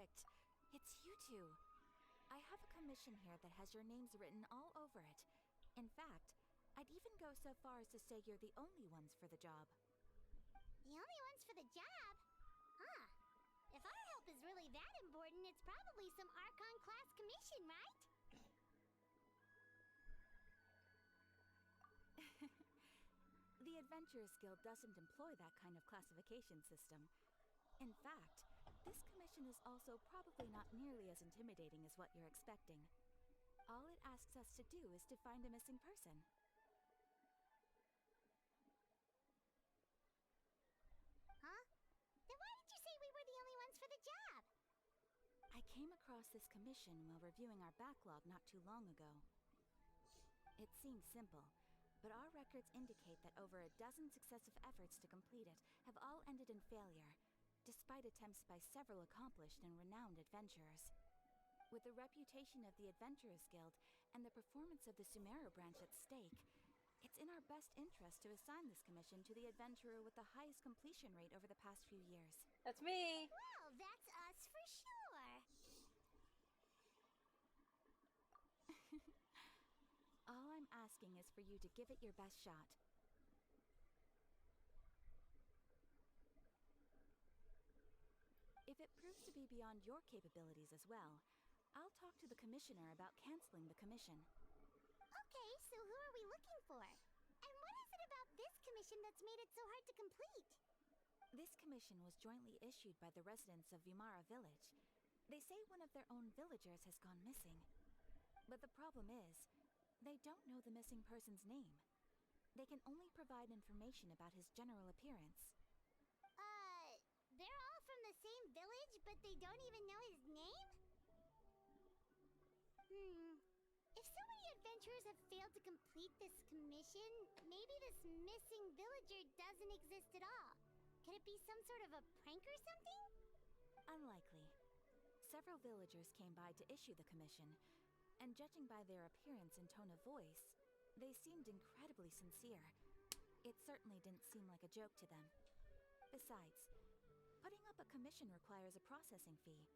perfect. It's you two. I have a commission here that has your names written all over it. In fact, I'd even go so far as to say you're the only ones for the job. The only ones for the job? Huh. If our help is really that important, it's probably some Archon class commission, right? The Adventurers Guild doesn't employ that kind of classification system. In fact, this commission is also probably not nearly as intimidating as what you're expecting. All it asks us to do is to find a missing person. Huh? Then why did you say we were the only ones for the job? I came across this commission while reviewing our backlog not too long ago. It seems simple, but our records indicate that over a dozen successive efforts to complete it have all ended in failure, despite attempts by several accomplished and renowned adventurers. With the reputation of the Adventurers Guild and the performance of the Sumeru branch at stake, it's in our best interest to assign this commission to the adventurer with the highest completion rate over the past few years. That's me! Well, that's us for sure! All I'm asking is for you to give it your best shot. If it proves to be beyond your capabilities as well, I'll talk to the commissioner about canceling the commission. Okay, so who are we looking for? And what is it about this commission that's made it so hard to complete? This commission was jointly issued by the residents of Vimara Village. They say one of their own villagers has gone missing. But the problem is, they don't know the missing person's name. They can only provide information about his general appearance. They're all from the same village, but they don't even know his name? If so many adventurers have failed to complete this commission, maybe this missing villager doesn't exist at all. Could it be some sort of a prank or something? Unlikely. Several villagers came by to issue the commission, and judging by their appearance and tone of voice, they seemed incredibly sincere. It certainly didn't seem like a joke to them. Besides, putting up a commission requires a processing fee.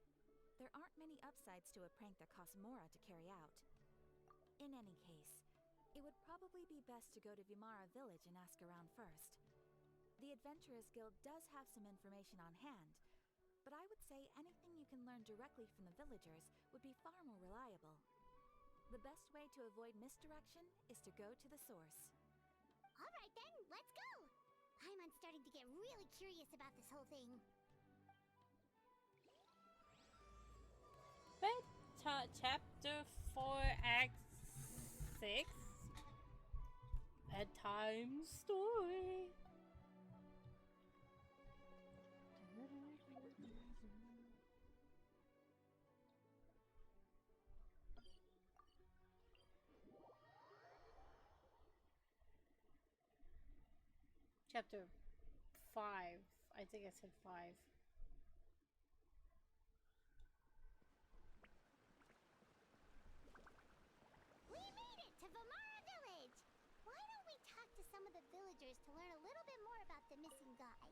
There aren't many upsides to a prank that costs Mora to carry out. In any case, it would probably be best to go to Vimara Village and ask around first. The Adventurers Guild does have some information on hand, but I would say anything you can learn directly from the villagers would be far more reliable. The best way to avoid misdirection is to go to the source. Alright then, let's go! I'm starting to get really curious about this whole thing. Chapter 4, Act 6. Bedtime story. Chapter 5. I think I said 5. We made it to Vimara Village! Why don't we talk to some of the villagers to learn a little bit more about the missing guy?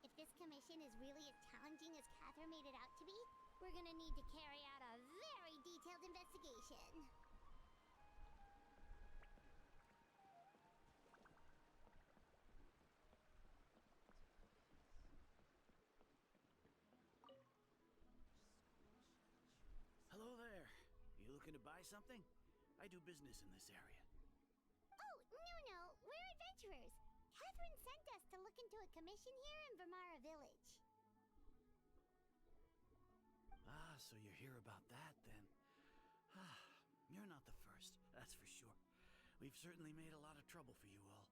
If this commission is really as challenging as Catherine made it out to be, we're gonna need to carry out a very detailed investigation. Hello there. You looking to buy something? I do business in this area. Oh, no, we're adventurers. Catherine sent us to look into a commission here in Vimara Village. Ah, so you're here about that then. Ah, you're not the first, that's for sure. We've certainly made a lot of trouble for you all.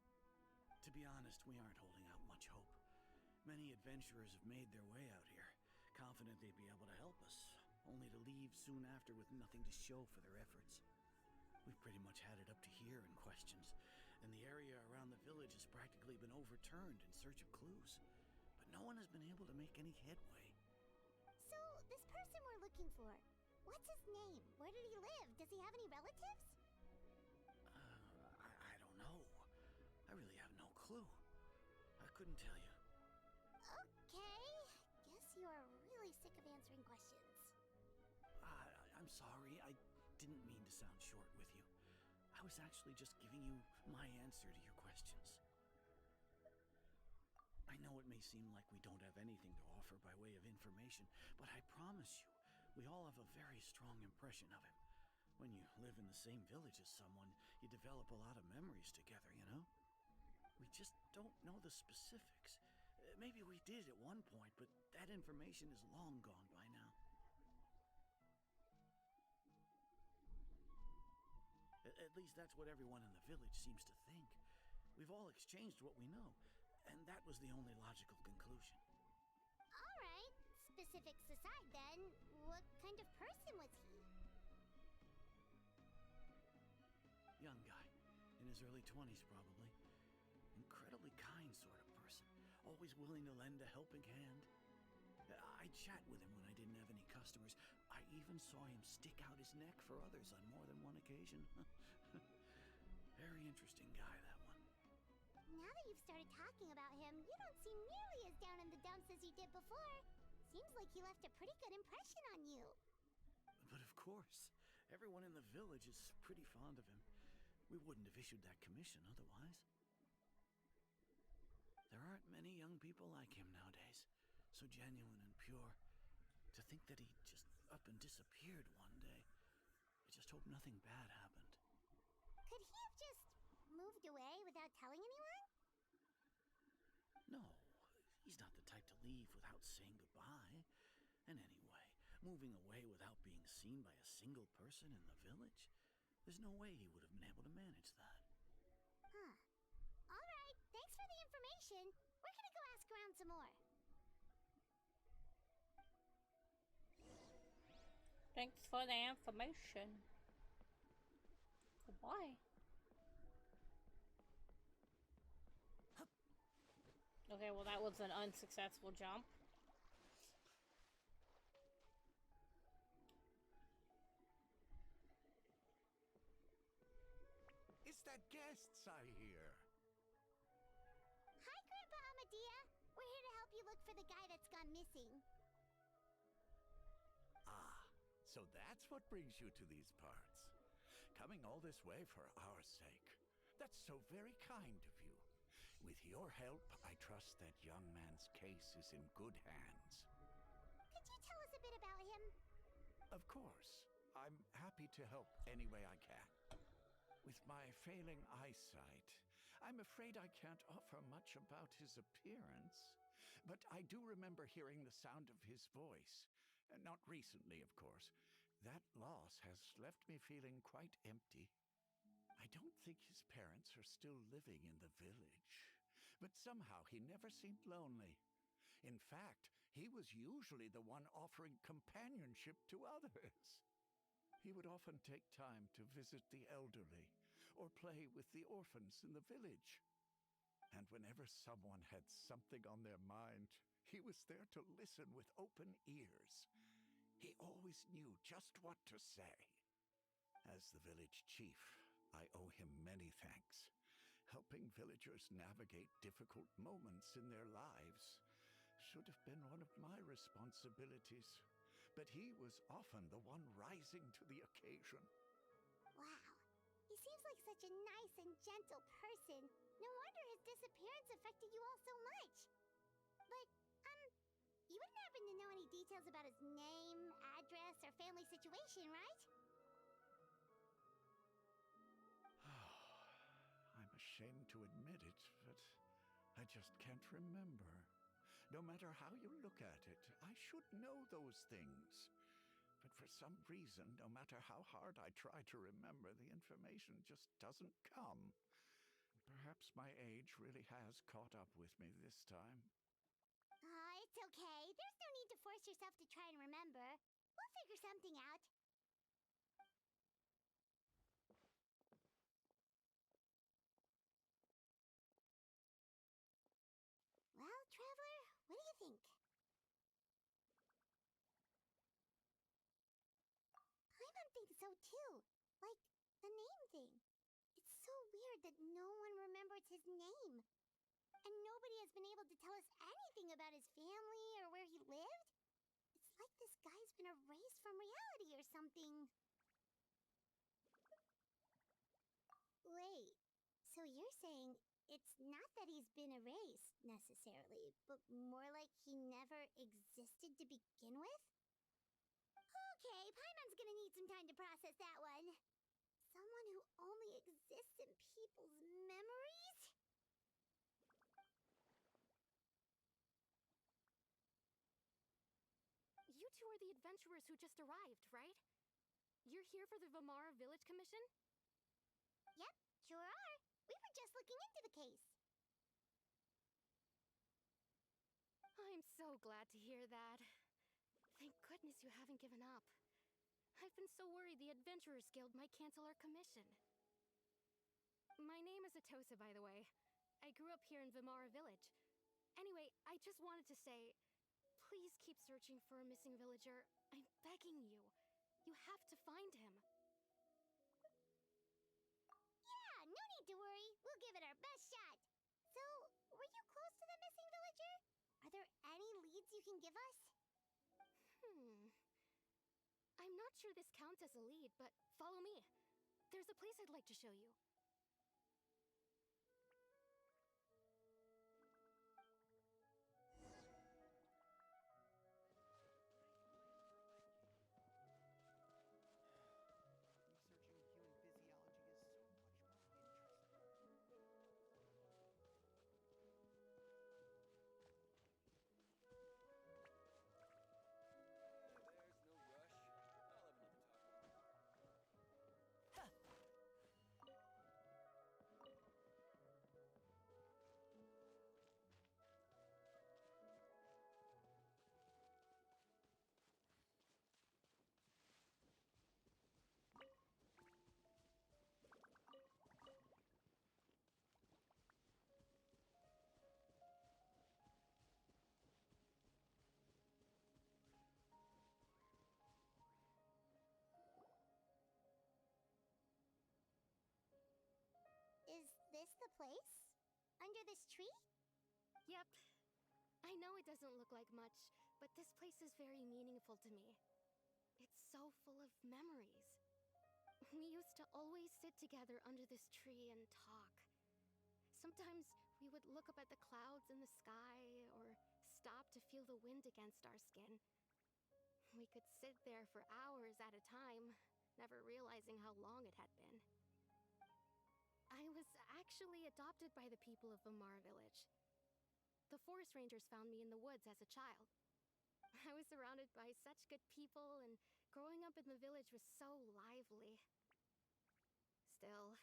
To be honest, we aren't holding out much hope. Many adventurers have made their way out here, confident they'd be able to help us, only to leave soon after with nothing to show for their efforts. We've pretty much had it up to here in questions, and the area around the village has practically been overturned in search of clues, but no one has been able to make any headway. So, this person we're looking for, what's his name? Where did he live? Does he have any relatives? I don't know. I really have no clue. I couldn't tell you. Okay, guess you are really sick of answering sorry. I didn't mean to sound short with you. I was actually just giving you my answer to your questions. I know it may seem like we don't have anything to offer by way of information, but I promise you, we all have a very strong impression of him. When you live in the same village as someone, you develop a lot of memories together, you know? We just don't know the specifics. Maybe we did at one point, but that information is long gone by now. At least that's what everyone in the village seems to think. We've all exchanged what we know, and that was the only logical conclusion. Alright, specifics aside then, what kind of person was he? Young guy, in his early 20s probably. Incredibly kind sort of person, always willing to lend a helping hand. I'd chat with him when I didn't have any customers. I even saw him stick out his neck for others on more than one occasion. Very interesting guy, that one. Now that you've started talking about him, you don't seem nearly as down in the dumps as you did before. Seems like he left a pretty good impression on you. But of course, everyone in the village is pretty fond of him. We wouldn't have issued that commission otherwise. There aren't many young people like him nowadays, so genuine and pure. To think that he just up and disappeared one day. I just hope nothing bad happened. Could he have just moved away without telling anyone? No, he's not the type to leave without saying goodbye. And anyway, moving away without being seen by a single person in the village? There's no way he would have been able to manage that. Huh. Alright, thanks for the information. We're gonna go ask around some more. Thanks for the information. Goodbye. Okay, well that was an unsuccessful jump. Is that guests I hear? Hi, Grandpa Amadea. We're here to help you look for the guy that's gone missing. Ah, so that's what brings you to these parts. Coming all this way for our sake. That's so very kind of you. With your help, I trust that young man's case is in good hands. Could you tell us a bit about him? Of course. I'm happy to help any way I can. With my failing eyesight, I'm afraid I can't offer much about his appearance. But I do remember hearing the sound of his voice. Not recently, of course. That loss has left me feeling quite empty. I don't think his parents are still living in the village. But somehow he never seemed lonely. In fact, he was usually the one offering companionship to others. He would often take time to visit the elderly or play with the orphans in the village. And whenever someone had something on their mind, he was there to listen with open ears. He always knew just what to say. As the village chief, I owe him many thanks. Helping villagers navigate difficult moments in their lives should have been one of my responsibilities. But he was often the one rising to the occasion. Wow. He seems like such a nice and gentle person. No wonder his disappearance affected you all so much. But, you wouldn't happen to know any details about his name, address, or family situation, right? I'm ashamed to admit it, but I just can't remember. No matter how you look at it, I should know those things. But for some reason, no matter how hard I try to remember, the information just doesn't come. Perhaps my age really has caught up with me this time. It's okay. There's no need to force yourself to try and remember. We'll figure something out. Well, Traveler, what do you think? I think so too. Like, the name thing. It's so weird that no one remembers his name. And nobody has been able to tell us anything about his family or where he lived. It's like this guy's been erased from reality or something. Wait, so you're saying it's not that he's been erased, necessarily, but more like he never existed to begin with? Okay, Paimon's gonna need some time to process that one. Someone who only exists in people's memories? You two are the adventurers who just arrived, right? You're here for the Vamara Village Commission? Yep, sure are. We were just looking into the case. I'm so glad to hear that. Thank goodness you haven't given up. I've been so worried the Adventurers Guild might cancel our commission. My name is Atosa, by the way. I grew up here in Vamara Village. Anyway, I just wanted to say, please keep searching for a missing villager. I'm begging you. You have to find him. Yeah, no need to worry. We'll give it our best shot. So, were you close to the missing villager? Are there any leads you can give us? I'm not sure this counts as a lead, but follow me. There's a place I'd like to show you. Researching human physiology is so much more interesting. There's no rush. I'll have enough time. Is this the place? Under this tree? Yep. I know it doesn't look like much, but this place is very meaningful to me. It's so full of memories. We used to always sit together under this tree and talk. Sometimes we would look up at the clouds in the sky or stop to feel the wind against our skin. We could sit there for hours at a time, never realizing how long it had been. I was actually adopted by the people of Vamara Village. The forest rangers found me in the woods as a child. I was surrounded by such good people, and growing up in the village was so lively. Still,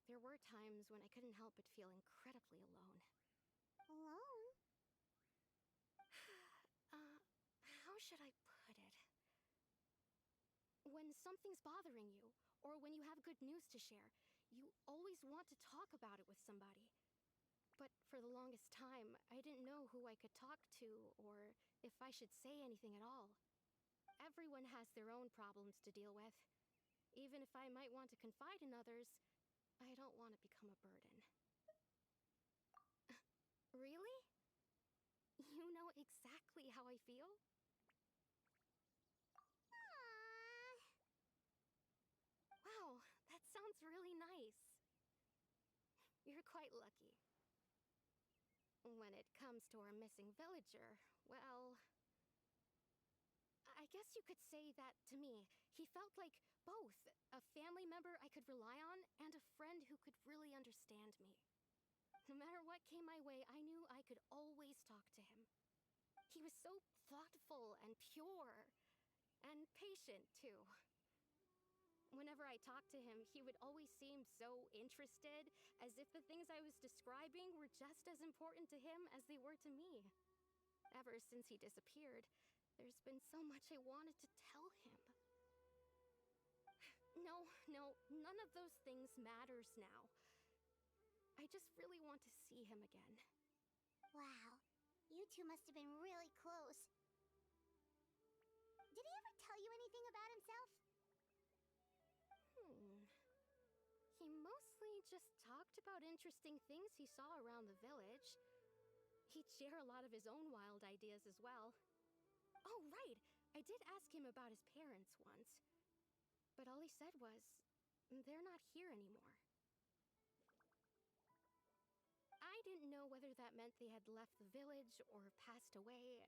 there were times when I couldn't help but feel incredibly alone. Alone? How should I put it? When something's bothering you, or when you have good news to share, you always want to talk about it with somebody. But for the longest time, I didn't know who I could talk to, or if I should say anything at all. Everyone has their own problems to deal with. Even if I might want to confide in others, I don't want to become a burden. Really? You know exactly how I feel? Aww. Wow, that sounds really nice. You're quite lucky. When it comes to our missing villager, well, I guess you could say that to me. He felt like both a family member I could rely on and a friend who could really understand me. No matter what came my way, I knew I could always talk to him. He was so thoughtful and pure, and patient too. Whenever I talked to him, he would always seem so interested, as if the things I was describing were just as important to him as they were to me. Ever since he disappeared, there's been so much I wanted to tell him. No, none of those things matters now. I just really want to see him again. Wow, you two must have been really close. Did he ever tell you anything about himself? He mostly just talked about interesting things he saw around the village. He'd share a lot of his own wild ideas as well. Oh, right! I did ask him about his parents once, but all he said was, they're not here anymore. I didn't know whether that meant they had left the village or passed away,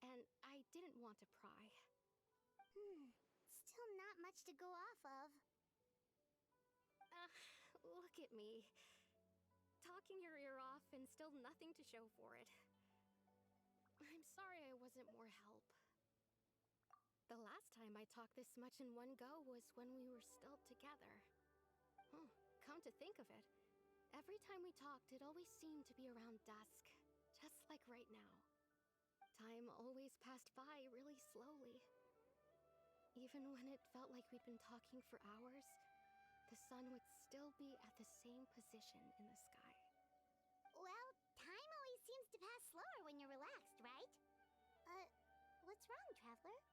and I didn't want to pry. Still not much to go off of. Look at me. Talking your ear off and still nothing to show for it. I'm sorry I wasn't more help. The last time I talked this much in one go was when we were still together. Come to think of it, every time we talked, it always seemed to be around dusk, just like right now. Time always passed by really slowly. Even when it felt like we'd been talking for hours, the sun would still be at the same position in the sky. Well, time always seems to pass slower when you're relaxed, right? What's wrong, Traveler?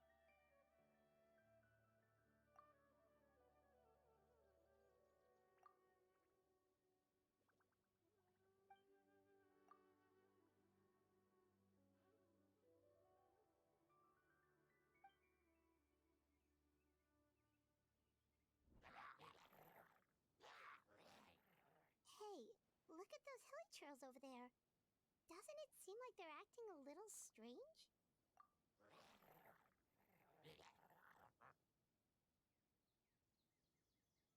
Hey, look at those hilly trails over there. Doesn't it seem like they're acting a little strange?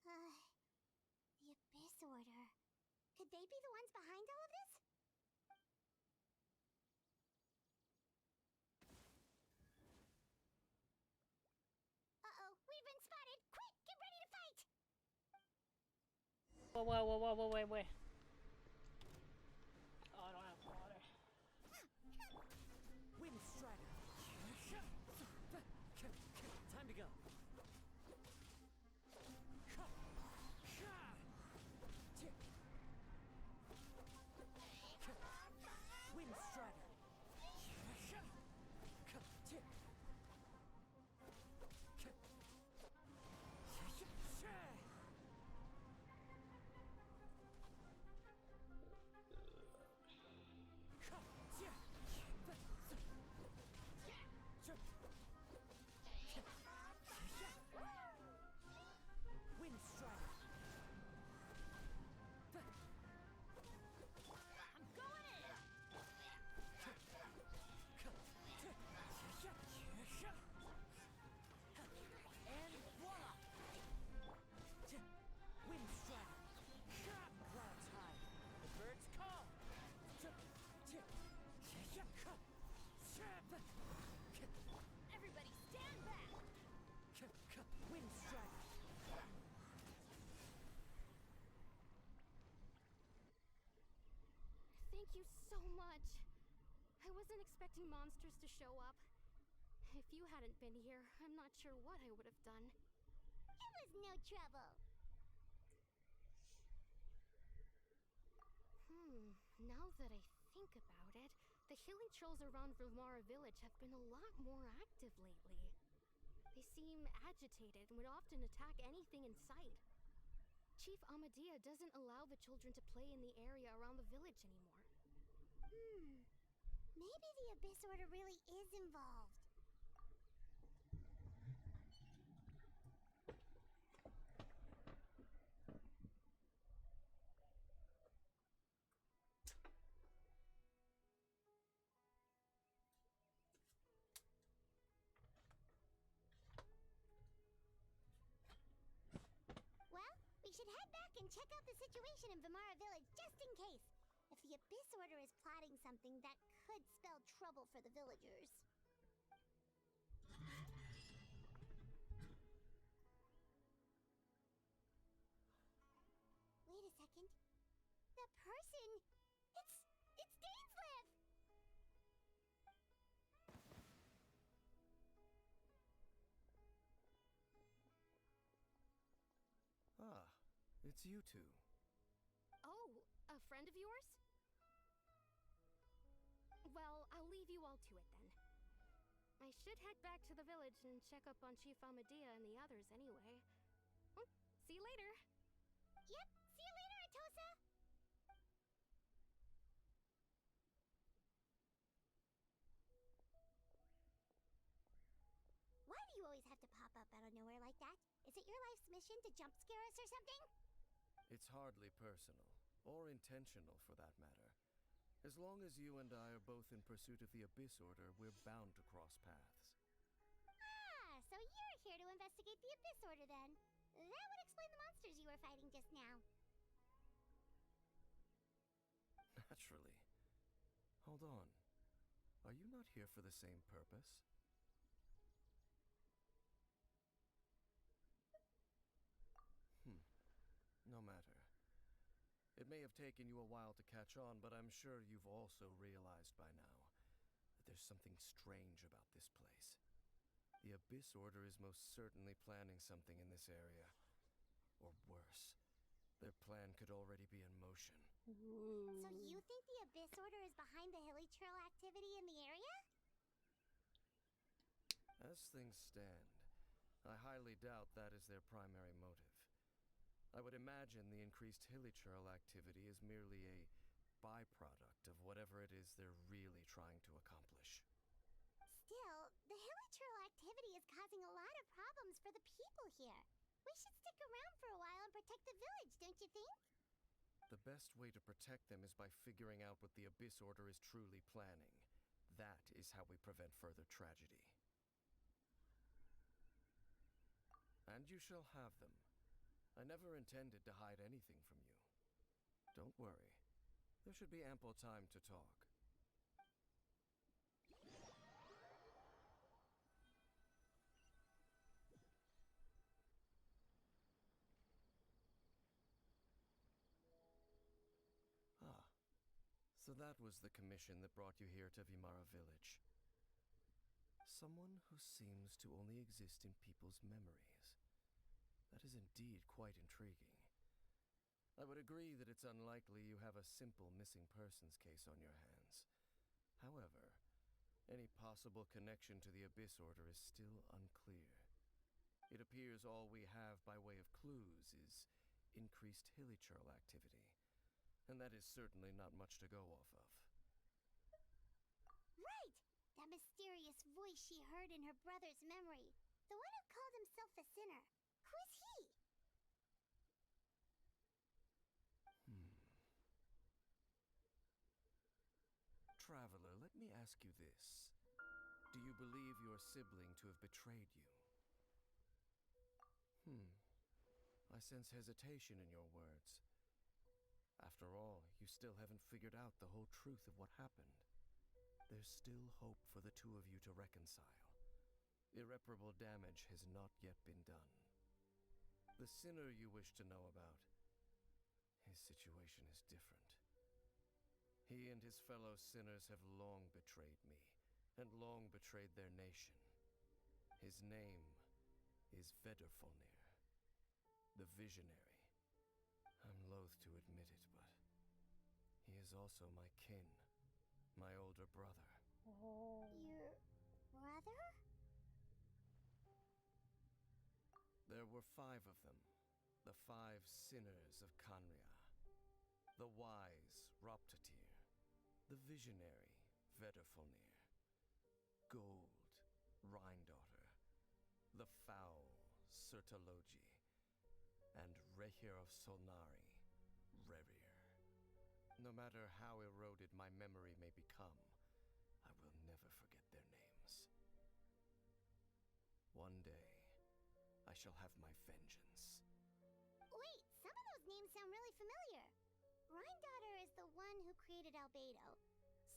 The Abyss Order. Could they be the ones behind all of this? Uh-oh, we've been spotted! Quick, get ready to fight! Whoa, wait. Oh, I don't have water. Wind Strider. Time to go. Wind Strider. Wind Strider. I'm going in. And voila! Wind Strider. Clouds high. The birds call. Everybody stand back! Wind Strider. Thank you so much. I wasn't expecting monsters to show up. If you hadn't been here, I'm not sure what I would have done. It was no trouble. Now that I think about it, the hilly trolls around Vilmara village have been a lot more active lately. They seem agitated and would often attack anything in sight. Chief Amadea doesn't allow the children to play in the area around the village anymore. Maybe the Abyss Order really is involved. Well, we should head back and check out the situation in Vimara village just in case. If the Abyss Order is plotting something that could spell trouble for the villagers. Wait a second. The person... It's Dainsleif! Ah, it's you two. Oh, a friend of yours? Well, I'll leave you all to it then. I should head back to the village and check up on Chief Amadea and the others anyway. See you later. Yep, see you later, Atosa! nowhere like that? Is it your life's mission to jump scare us or something? It's hardly personal, or intentional for that matter. As long as you and I are both in pursuit of the Abyss Order, we're bound to cross paths. Ah, so you're here to investigate the Abyss Order then. That would explain the monsters you were fighting just now. Naturally. Hold on. Are you not here for the same purpose? No matter. It may have taken you a while to catch on, but I'm sure you've also realized by now that there's something strange about this place. The Abyss Order is most certainly planning something in this area. Or worse, their plan could already be in motion. Ooh. So you think the Abyss Order is behind the hilly trail activity in the area? As things stand, I highly doubt that is their primary motive. I would imagine the increased hilly trail activity is merely a byproduct of whatever it is they're really trying to accomplish. Still, the hilly trail activity is causing a lot of problems for the people here. We should stick around for a while and protect the village, don't you think? The best way to protect them is by figuring out what the Abyss Order is truly planning. That is how we prevent further tragedy. And you shall have them. I never intended to hide anything from you. Don't worry. There should be ample time to talk. Ah. So that was the commission that brought you here to Vimara Village. Someone who seems to only exist in people's memories. That is indeed quite intriguing. I would agree that it's unlikely you have a simple missing persons case on your hands. However, any possible connection to the Abyss Order is still unclear. It appears all we have by way of clues is increased hilly trail activity, and that is certainly not much to go off of. Right! That mysterious voice she heard in her brother's memory. The one who called himself a sinner. Who is he? Traveler, let me ask you this. Do you believe your sibling to have betrayed you? I sense hesitation in your words. After all, you still haven't figured out the whole truth of what happened. There's still hope for the two of you to reconcile. Irreparable damage has not yet been done. The sinner you wish to know about, his situation is different. He and his fellow sinners have long betrayed me, and long betrayed their nation. His name is Vedderfolnir, the Visionary. I'm loath to admit it, but he is also my kin, my older brother. Oh. Your brother? There were 5 of them, the 5 sinners of Kanria. The wise Roptatir, the visionary Vedderfolnir, Gold Rhindaughter, the foul Sertologi, and Rehir of Solnari, Rerir. No matter how eroded my memory may become, I will never forget their names. One day, I shall have my vengeance. Wait, some of those names sound really familiar. Rhindaughter is the one who created Albedo.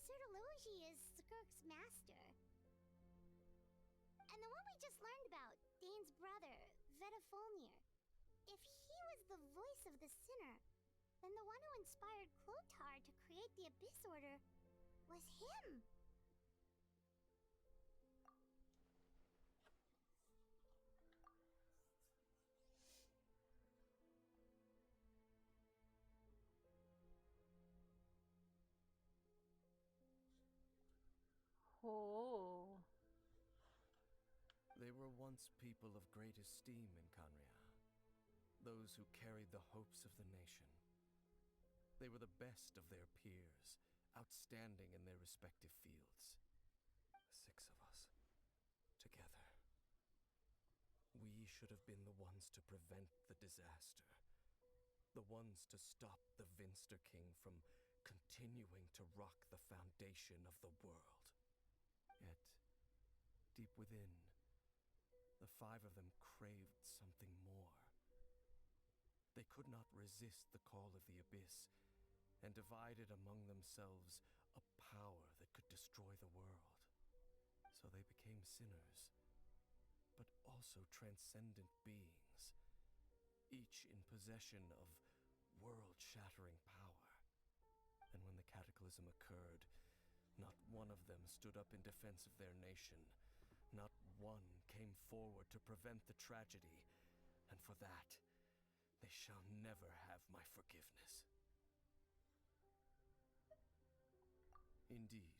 Sertologi is Skirk's master. And the one we just learned about, Dane's brother, Vedderfolnir. If he was the voice of the sinner, then the one who inspired Clotar to create the Abyss Order was him. Oh. They were once people of great esteem in Kanria, those who carried the hopes of the nation. They were the best of their peers, outstanding in their respective fields. The 6 of us, together. We should have been the ones to prevent the disaster. The ones to stop the Vinster King from continuing to rock the foundation of the world. Yet, deep within, the five of them craved something more. They could not resist the call of the Abyss, and divided among themselves a power that could destroy the world. So they became sinners, but also transcendent beings, each in possession of world-shattering power. And when the cataclysm occurred, not one of them stood up in defense of their nation. Not one came forward to prevent the tragedy, and for that, they shall never have my forgiveness. Indeed,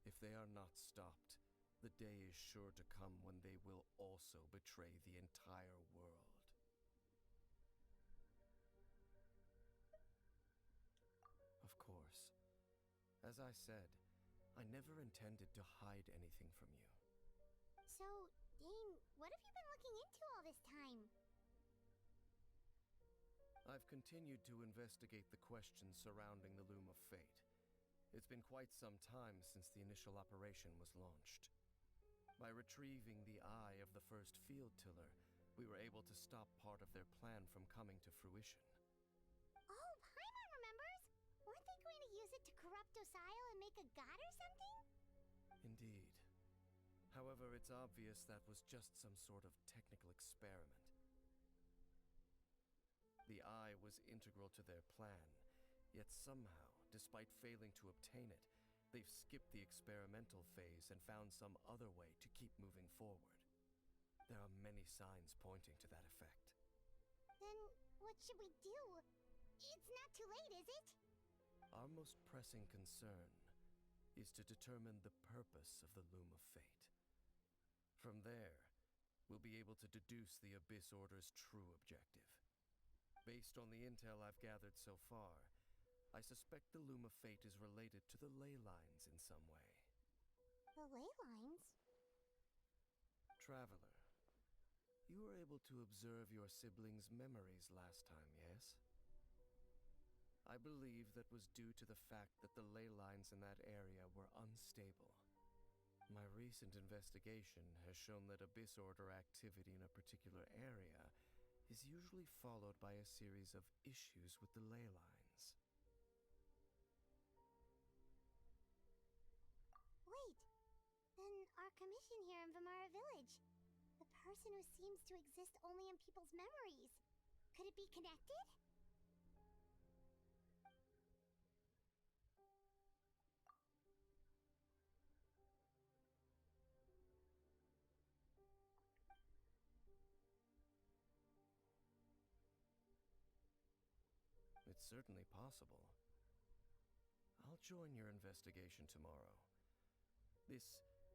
if they are not stopped, the day is sure to come when they will also betray the entire world. Of course, as I said, I never intended to hide anything from you. So, Dane, what have you been looking into all this time? I've continued to investigate the questions surrounding the Loom of Fate. It's been quite some time since the initial operation was launched. By retrieving the eye of the first field tiller, we were able to stop part of their plan from coming to fruition. Oh, Paimon remembers! Weren't they going to use it to corrupt Osile and make a god or something? Indeed. However, it's obvious that was just some sort of technical experiment. The eye was integral to their plan, yet somehow, despite failing to obtain it, they've skipped the experimental phase and found some other way to keep moving forward. There are many signs pointing to that effect. Then, what should we do? It's not too late, is it? Our most pressing concern is to determine the purpose of the Loom of Fate. From there, we'll be able to deduce the Abyss Order's true objective. Based on the intel I've gathered so far, I suspect the Loom of Fate is related to the ley lines in some way. The ley lines? Traveler, you were able to observe your siblings' memories last time, yes? I believe that was due to the fact that the ley lines in that area were unstable. My recent investigation has shown that Abyss Order activity in a particular area is usually followed by a series of issues with the ley lines. Wait, then our commission here in Vamara Village. The person who seems to exist only in people's memories. Could it be connected? It's certainly possible. I'll join your investigation tomorrow. This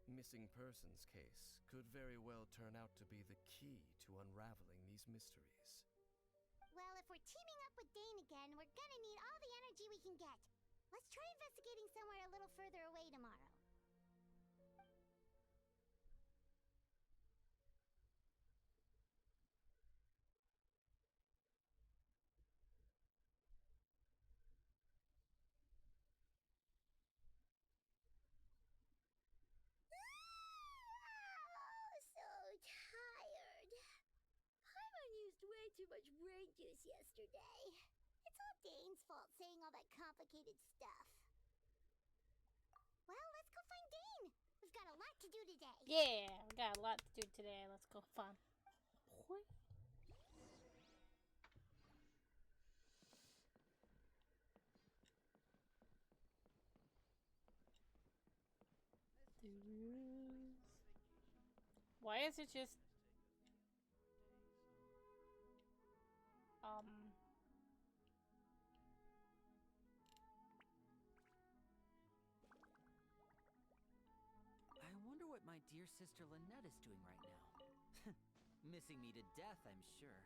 missing persons case could very well turn out to be the key to unraveling these mysteries. Well, if we're teaming up with Dane again, we're gonna need all the energy we can get. Let's try investigating somewhere a little further away tomorrow. Way too much brain juice yesterday. It's all Dane's fault saying all that complicated stuff. Well, let's go find Dane. We've got a lot to do today. Yeah, we got a lot to do today. Let's go fun. Why is it just I wonder what my dear sister Lynette is doing right now. Missing me to death, I'm sure.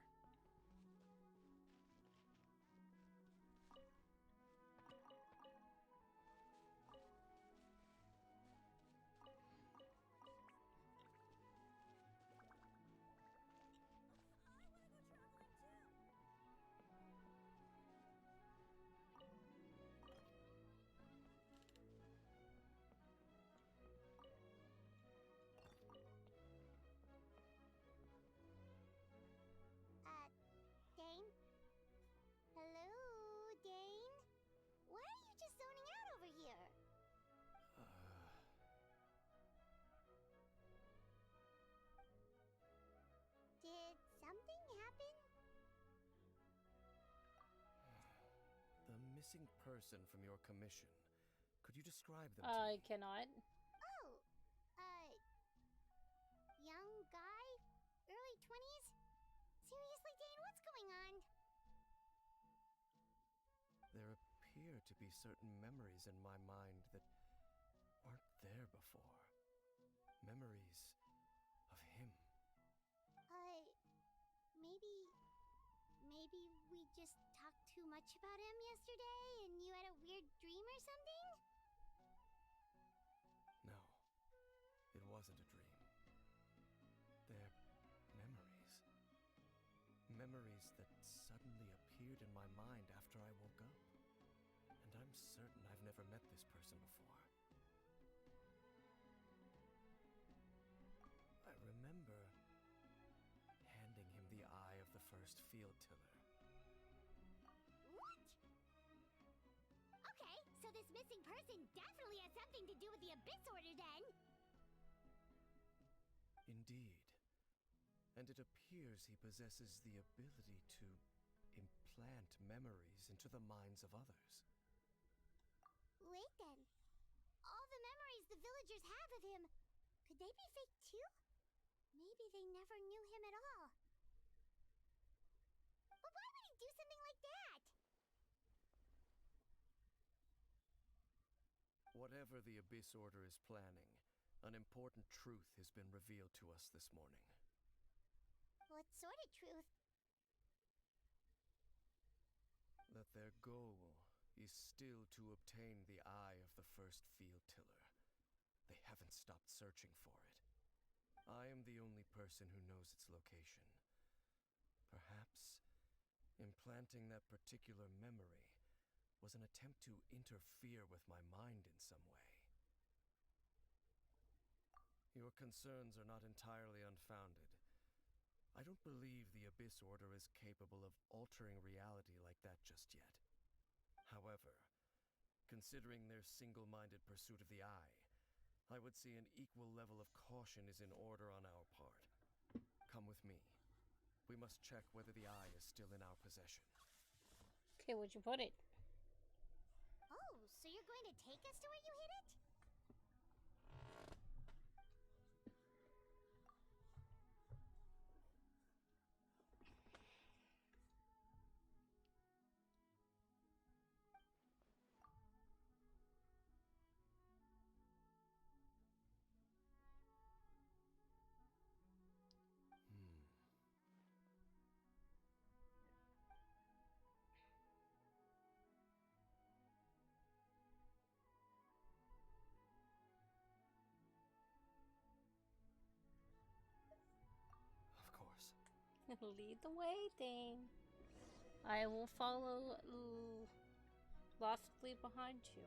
missing person from your commission. Could you describe them to I me? cannot. Oh, young guy? Early 20s? Seriously, Dane, what's going on? There appear to be certain memories in my mind that weren't there before. Memories of him. Maybe we just talked too much about him yesterday and you had a weird dream or something? No, it wasn't a dream. They're memories. Memories that suddenly appeared in my mind after I woke up. And I'm certain I've never met this person before. I remember handing him the eye of the first field tiller. What? Okay, so this missing person definitely has something to do with the Abyss Order then! Indeed. And it appears he possesses the ability to implant memories into the minds of others. Wait then. All the memories the villagers have of him, could they be fake too? Maybe they never knew him at all. But why would he do something like that? Whatever the Abyss Order is planning, an important truth has been revealed to us this morning. What sort of truth? That their goal is still to obtain the eye of the first field tiller. They haven't stopped searching for it. I am the only person who knows its location. Perhaps implanting that particular memory was an attempt to interfere with my mind in some way. Your concerns are not entirely unfounded. I don't believe the Abyss Order is capable of altering reality like that just yet. However, considering their single-minded pursuit of the eye, I would say an equal level of caution is in order on our part. Come with me. We must check whether the eye is still in our possession. Okay, where'd you put it? Oh, so you're going to take us to where you hid it? Of course. Lead the way, Dane. I will follow loftily behind you.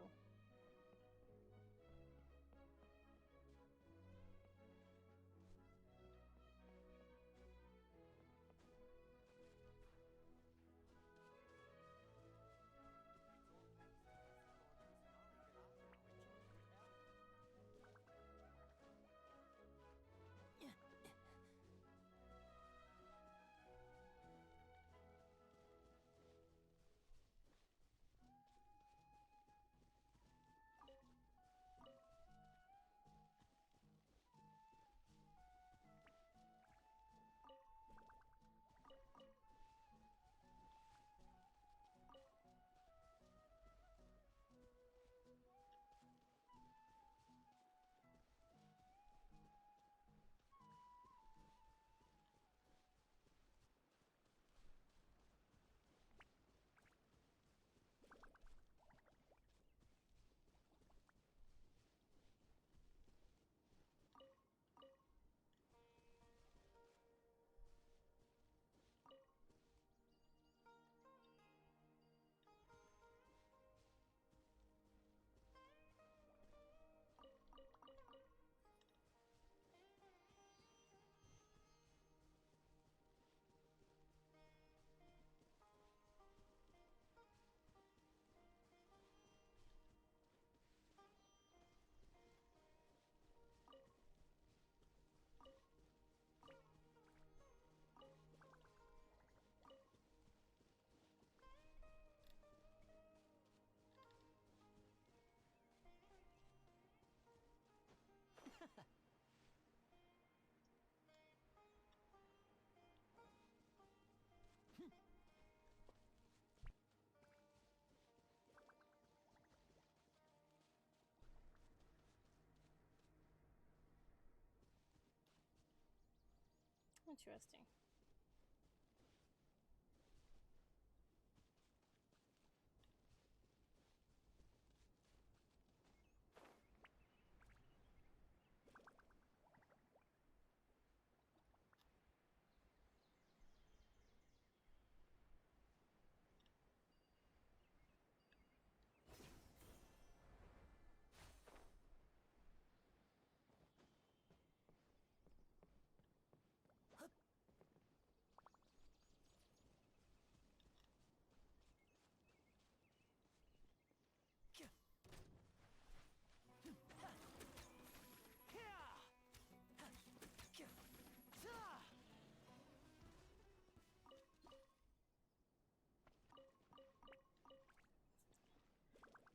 Interesting.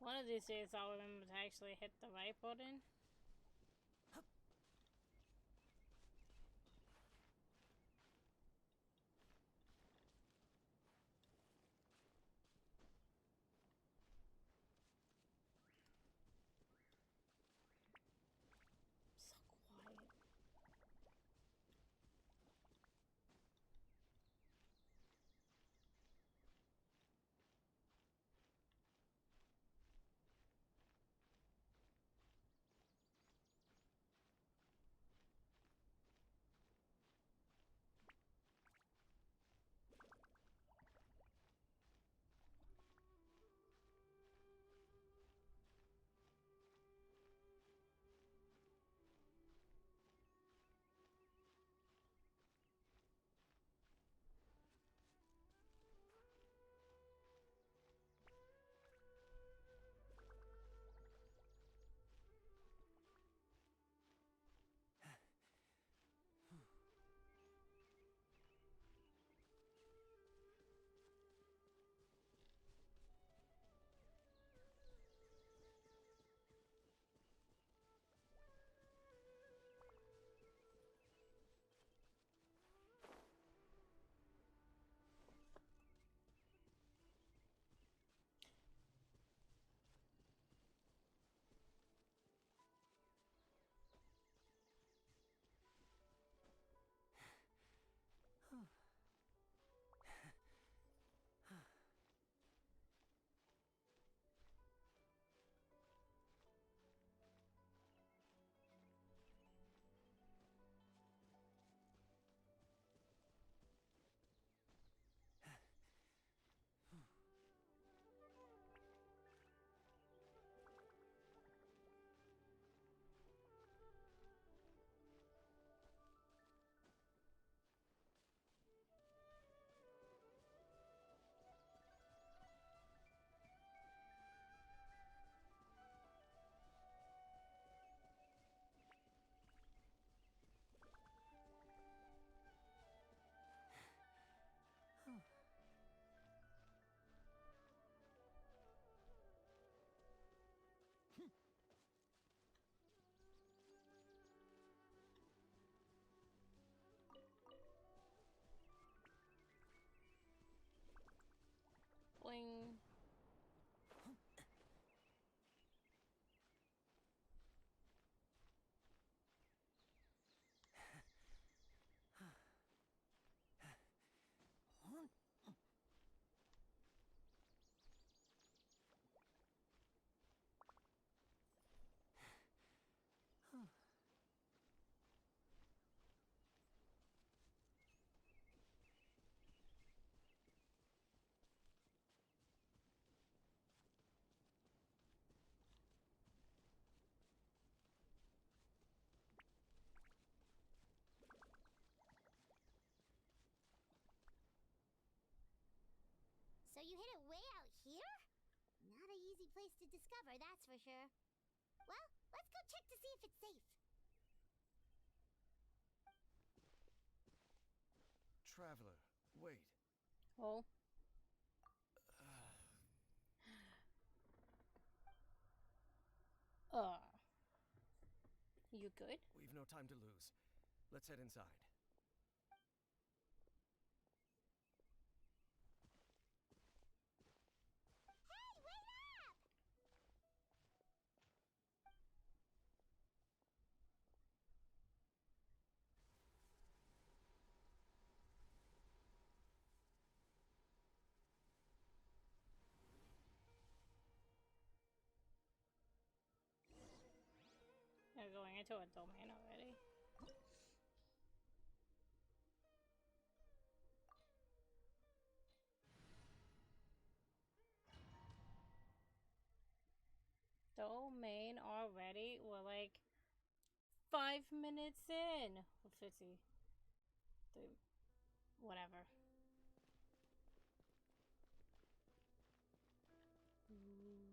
One of these days I'll remember to actually hit the right button. So quiet. Bling. So you hid it way out here? Not an easy place to discover, that's for sure. Well, let's go check to see if it's safe. Traveler, wait. Oh. You good? We've no time to lose. Let's head inside. Hey, wait up! into a domain already? Domain already? We're like 5 minutes in. Or 50. Whatever. Ooh.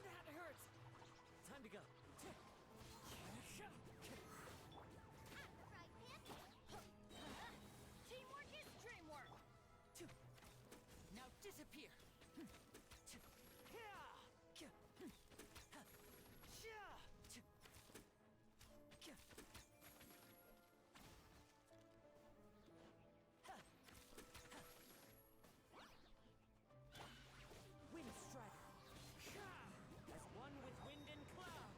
That hurts! Time to go. Teamwork is dreamwork! Now disappear! Wind Strider! As one with wind and cloud!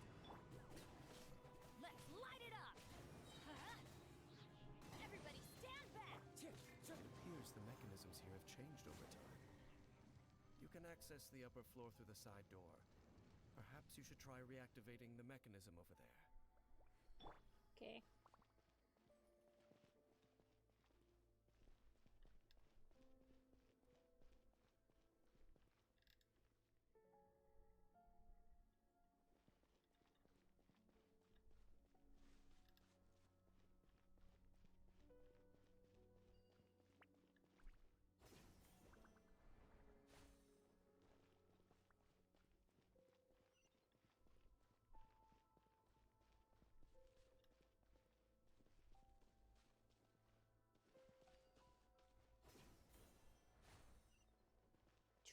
Let's light it up! Everybody stand back! It appears the mechanisms here have changed over time. You can access the upper floor through the side door. Perhaps you should try reactivating the mechanism over there. Okay.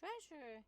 Treasure.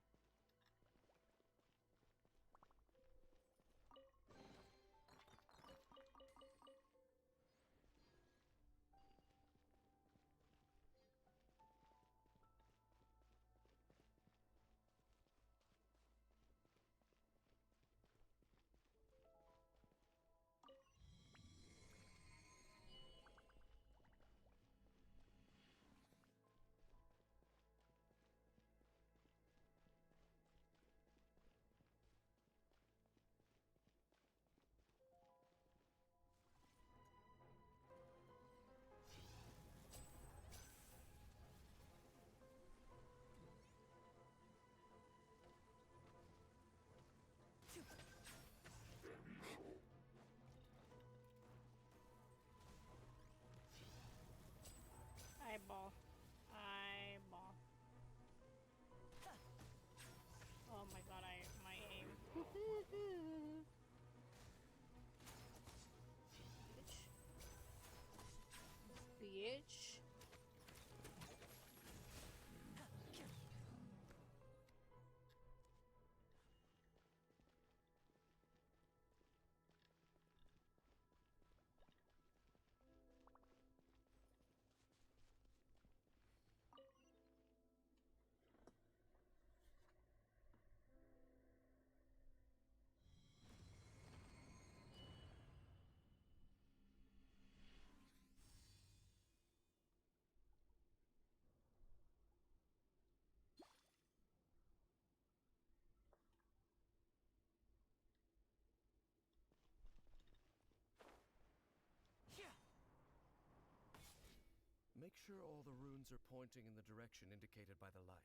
Eyeball. Eyeball. Oh my god, my aim. Bitch. Bitch. Make sure all the runes are pointing in the direction indicated by the light.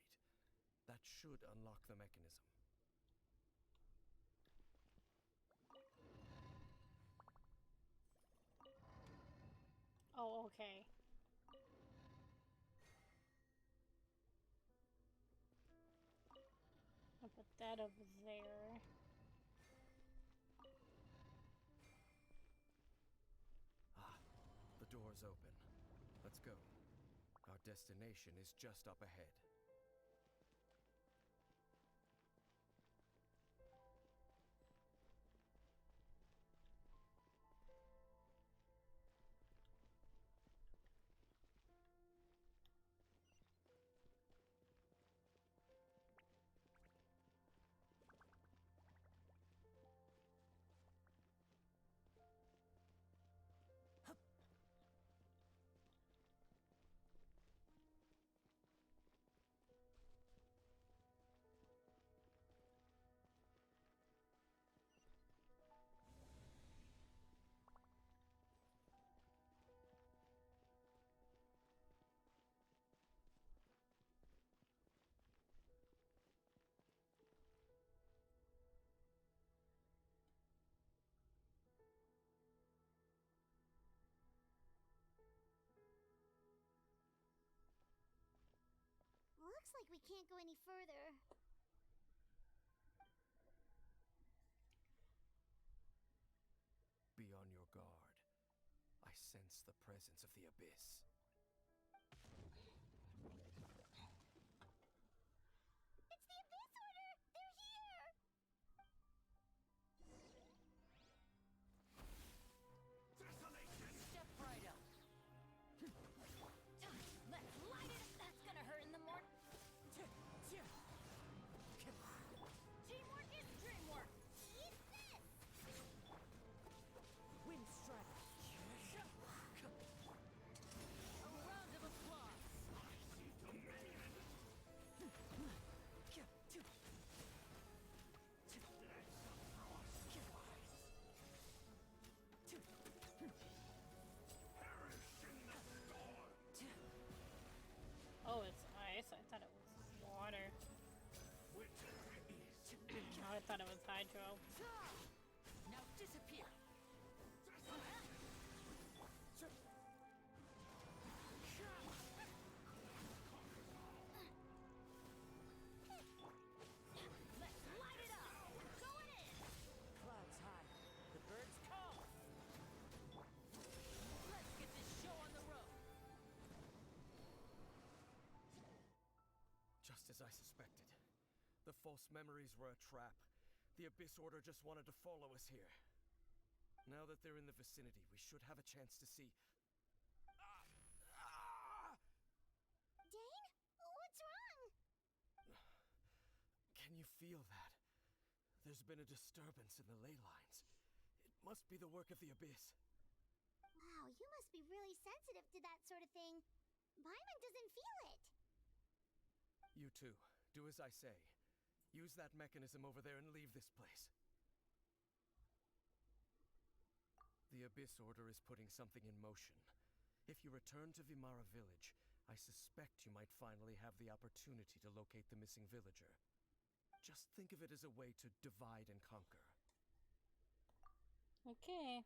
That should unlock the mechanism. Oh, okay. I'll put that over there. Ah, the door's open. Let's go. Our destination is just up ahead. Looks like we can't go any further. Be on your guard. I sense the presence of the abyss. It's the Abyss Order! They're here! Step right up. Let's light it. That's gonna hurt in the morning. Teamwork is dreamwork. Eat this! Wind strike. A round of applause. Oh, it's ice. I thought it was water. Oh, I thought it was hydro. Now disappear. Let's light it up. Going in. Clouds high. The birds call. Let's get this show on the road. Just as I suspected. The false memories were a trap. The Abyss Order just wanted to follow us here. Now that they're in the vicinity, we should have a chance to see... Dane? What's wrong? Can you feel that? There's been a disturbance in the ley lines. It must be the work of the Abyss. Wow, you must be really sensitive to that sort of thing. Paimon doesn't feel it. You too. Do as I say. Use that mechanism over there and leave this place. The Abyss Order is putting something in motion. If you return to Vimara Village, I suspect you might finally have the opportunity to locate the missing villager. Just think of it as a way to divide and conquer. Okay.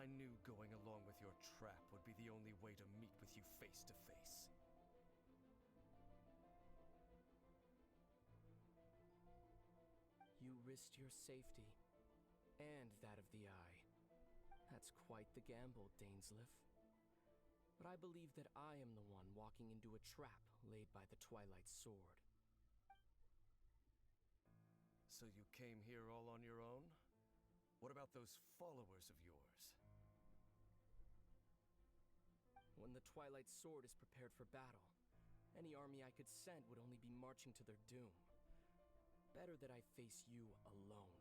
I knew going along with your trap would be the only way to meet with you face to face. You risked your safety and that of the Eye. That's quite the gamble, Dainsleif. But I believe that I am the one walking into a trap laid by the Twilight Sword. So you came here all on your own? What about those followers of yours? When the Twilight Sword is prepared for battle, any army I could send would only be marching to their doom. Better that I face you alone.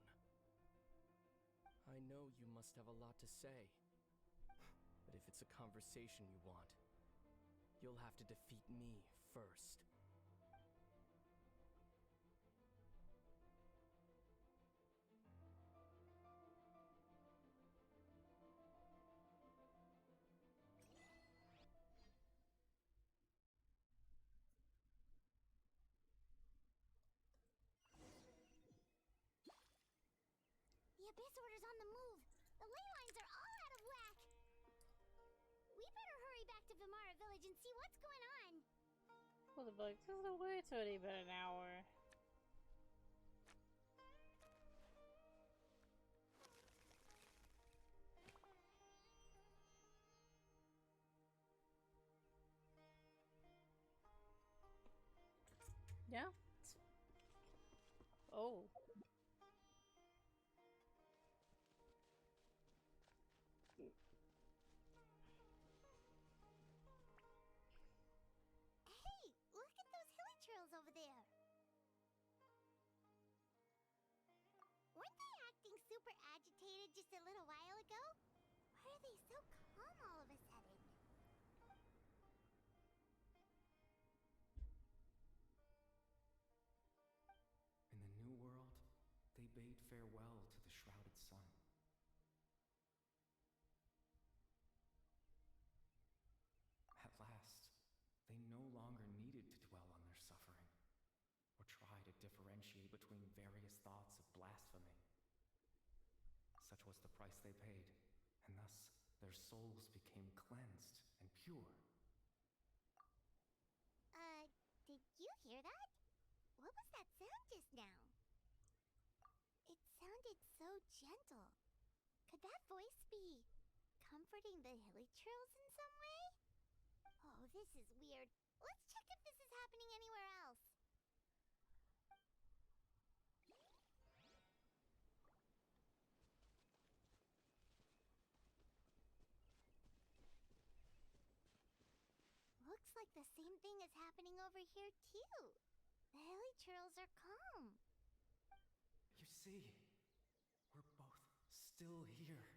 I know you must have a lot to say. But if it's a conversation you want, you'll have to defeat me first. The Abyss Order's on the move. The ley lines are all out of whack. We better hurry back to Vimara Village and see what's going on. Well, the bug, this is way it's already been an hour. Yeah. Oh. Hey, look at those hilly trails over there. Weren't they acting super agitated just a little while ago? Why are they so calm all of a sudden? In the New World, they bade farewell to the shrouded sun. At last, they no longer needed to dwell on their suffering, or try to differentiate between various thoughts of blasphemy. Such was the price they paid, and thus their souls became cleansed and pure. Did you hear that? What was that sound just now? It sounded so gentle. Could that voice be comforting the hilly trails in some way? Oh, this is weird. Let's check if this is happening anywhere else. Looks like the same thing is happening over here, too. The hilly trails are calm. You see, we're both still here.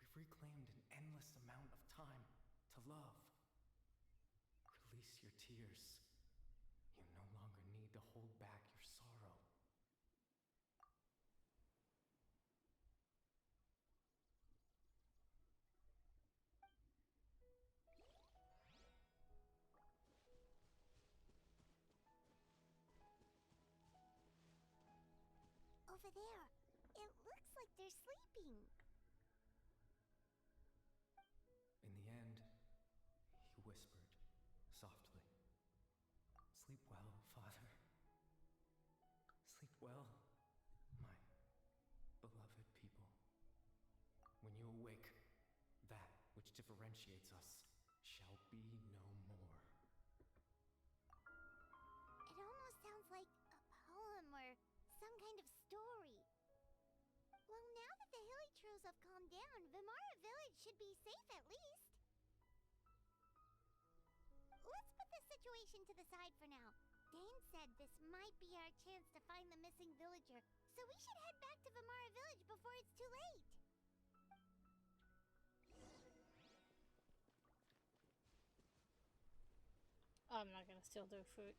We've reclaimed an endless amount of time to love. Release your tears. You no longer need to hold back your sorrow. Over there. It looks like they're sleeping. In the end, he whispered softly, "Sleep well, Father. Sleep well, my beloved people. When you awake, that which differentiates us shall be no more." It almost sounds like a poem or some kind of story. Well, now that the hilly trails have calmed down, Vimara Village should be safe at least. Let's put this situation to the side for now. Dane said this might be our chance to find the missing villager, so we should head back to Vimara Village before it's too late. I'm not gonna steal their food.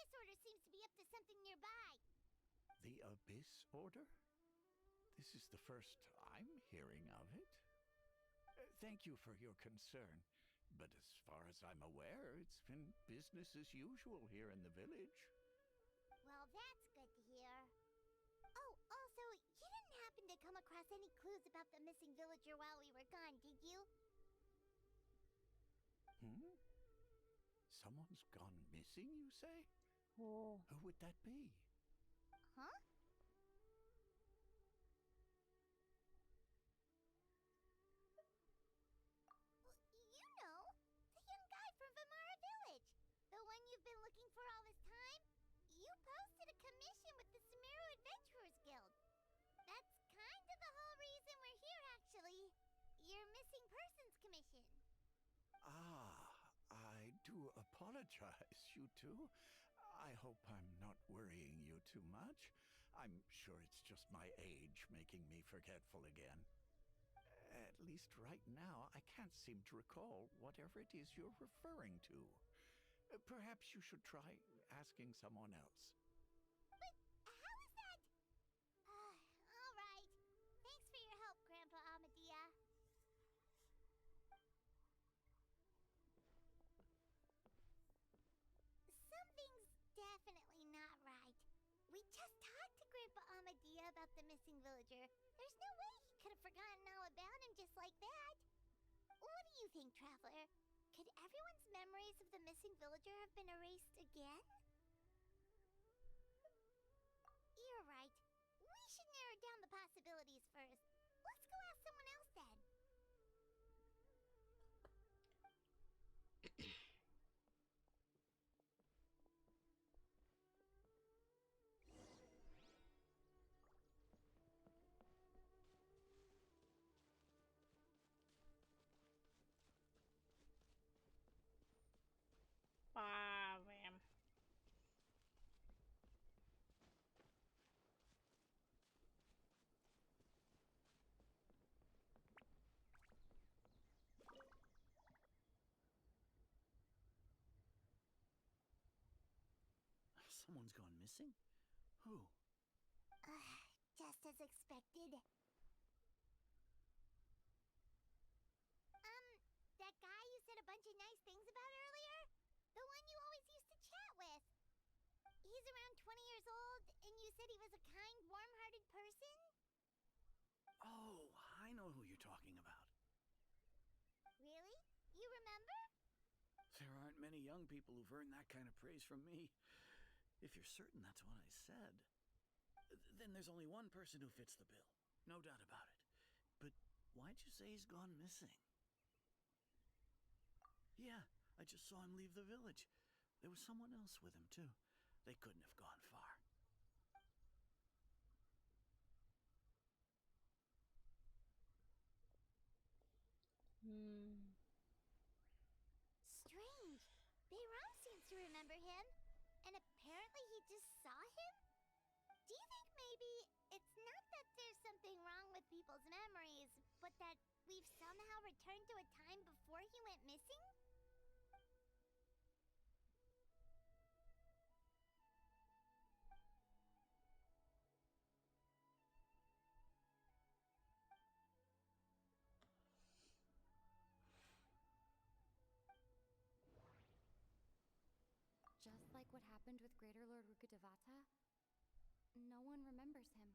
Abyss Order seems to be up to something nearby. The Abyss Order? This is the first I'm hearing of it. Thank you for your concern, but as far as I'm aware, it's been business as usual here in the village. Well, that's good to hear. Oh, also, you didn't happen to come across any clues about the missing villager while we were gone, did you? Someone's gone missing, you say? Oh. Who would that be? Huh? You know, the young guy from Vamara Village. The one you've been looking for all this time. You posted a commission with the Sumeru Adventurers Guild. That's kind of the whole reason we're here, actually. Your missing persons commission. I do apologize, you two. I hope I'm not worrying you too much. I'm sure it's just my age making me forgetful again. At least right now, I can't seem to recall whatever it is you're referring to. Perhaps you should try asking someone else. But how is that? All right. Thanks for your help, Grandpa Amadea. Something's definitely not right. We just talked to Grandpa Amadea about the missing villager. There's no way he could have forgotten all about him just like that. What do you think, Traveler? Could everyone's memories of the missing villager have been erased again? You're right. We should narrow down the possibilities first. Let's go ask someone else then. Ah, man. Someone's gone missing? Who? Just as expected. That guy you said a bunch of nice things about earlier? The one you always used to chat with. He's around 20 years old, and you said he was a kind, warm-hearted person? Oh, I know who you're talking about. Really? You remember? There aren't many young people who've earned that kind of praise from me. If you're certain that's what I said, then there's only one person who fits the bill. No doubt about it. But why'd you say he's gone missing? Yeah, I just saw him leave the village. There was someone else with him, too. They couldn't have gone far. Strange. Bayram seems to remember him, and apparently he just saw him? Do you think maybe it's not that there's something wrong with people's memories, but that we've somehow returned to a time before he went missing? Just like what happened with Greater Lord Rukkhadevata, no one remembers him,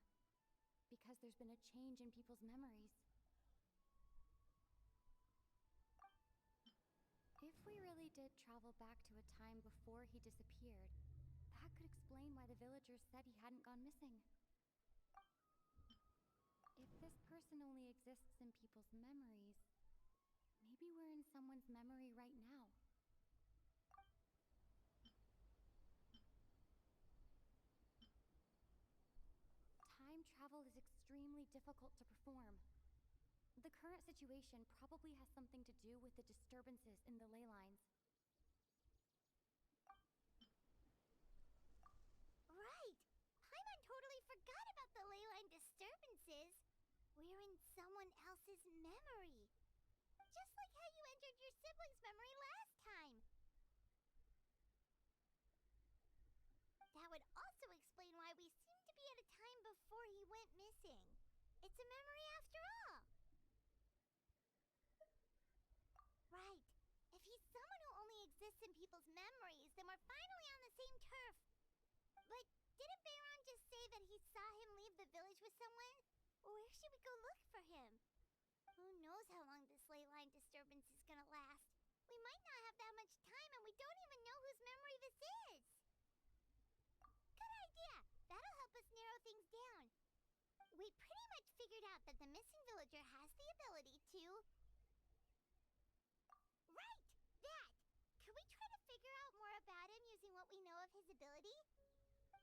because there's been a change in people's memories. If we really did travel back to a time before he disappeared, that could explain why the villagers said he hadn't gone missing. If this person only exists in people's memories, maybe we're in someone's memory right now. Time travel is extremely difficult to perform. The current situation probably has something to do with the disturbances in the ley lines. Right! Paimon totally forgot about the ley line disturbances. We're in someone else's memory. Just like how you entered your sibling's memory last time. could also explain why we seem to be at a time before he went missing. It's a memory after all. Right. If he's someone who only exists in people's memories, then we're finally on the same turf. But didn't Bayron just say that he saw him leave the village with someone? Where should we go look for him? Who knows how long this ley line disturbance is gonna last? We might not have that much time, and we don't even know whose memory this is. Good idea! That'll help us narrow things down. We pretty much figured out that the missing villager has the ability to... Right! That! Could we try to figure out more about him using what we know of his ability?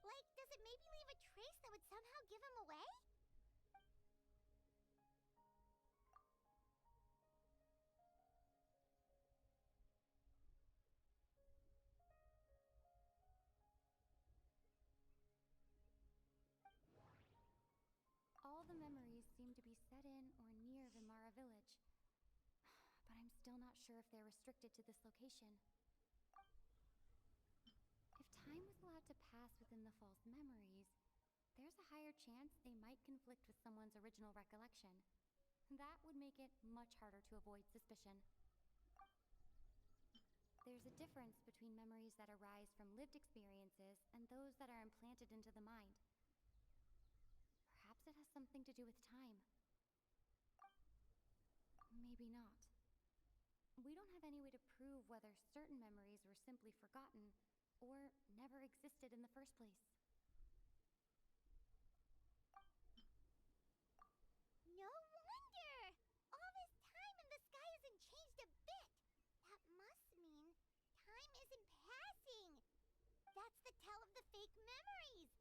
Like, does it maybe leave a trace that would somehow give him away? All the memories seem to be set in or near Vimara village. But I'm still not sure if they're restricted to this location. If time was allowed to pass within the false memories, there's a higher chance they might conflict with someone's original recollection. That would make it much harder to avoid suspicion. There's a difference between memories that arise from lived experiences and those that are implanted into the mind. Perhaps it has something to do with time. Maybe not. We don't have any way to prove whether certain memories were simply forgotten or never existed in the first place. No wonder! All this time and the sky hasn't changed a bit! That must mean time isn't passing! That's the tell of the fake memories!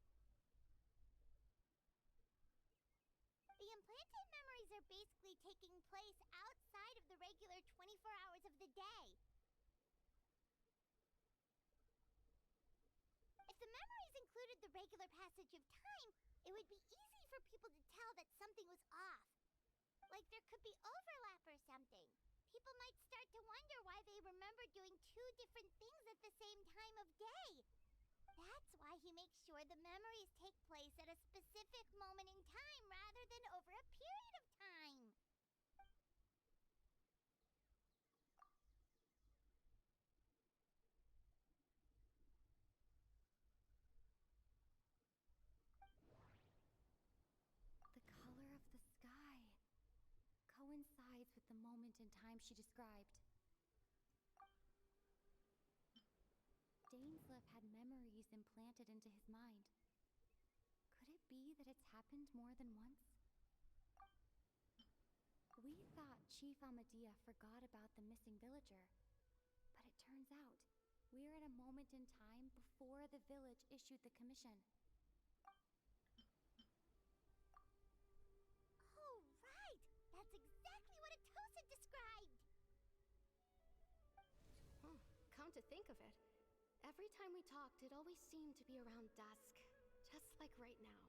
The implanted memories are basically taking place outside of the regular 24 hours of the day. If the memories included the regular passage of time, it would be easy for people to tell that something was off. Like there could be overlap or something. People might start to wonder why they remember doing two different things at the same time of day. That's why he makes sure the memories take place at a specific moment in time rather than over a period of time. The color of the sky coincides with the moment in time she described. Dainsleif had memories implanted into his mind. Could it be that it's happened more than once? We thought Chief Amadea forgot about the missing villager, but it turns out we're at a moment in time before the village issued the commission. Oh, right! That's exactly what Atosa described! Oh, come to think of it, every time we talked, it always seemed to be around dusk, just like right now.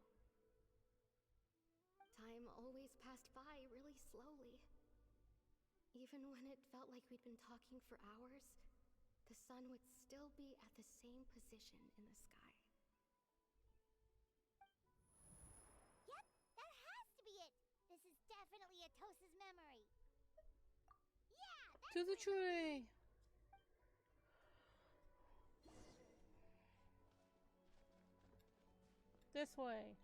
Time always passed by really slowly. Even when it felt like we'd been talking for hours, the sun would still be at the same position in the sky. Yep, that has to be it! This is definitely Atosa's memory. Yeah, that's To the it! tree! This way.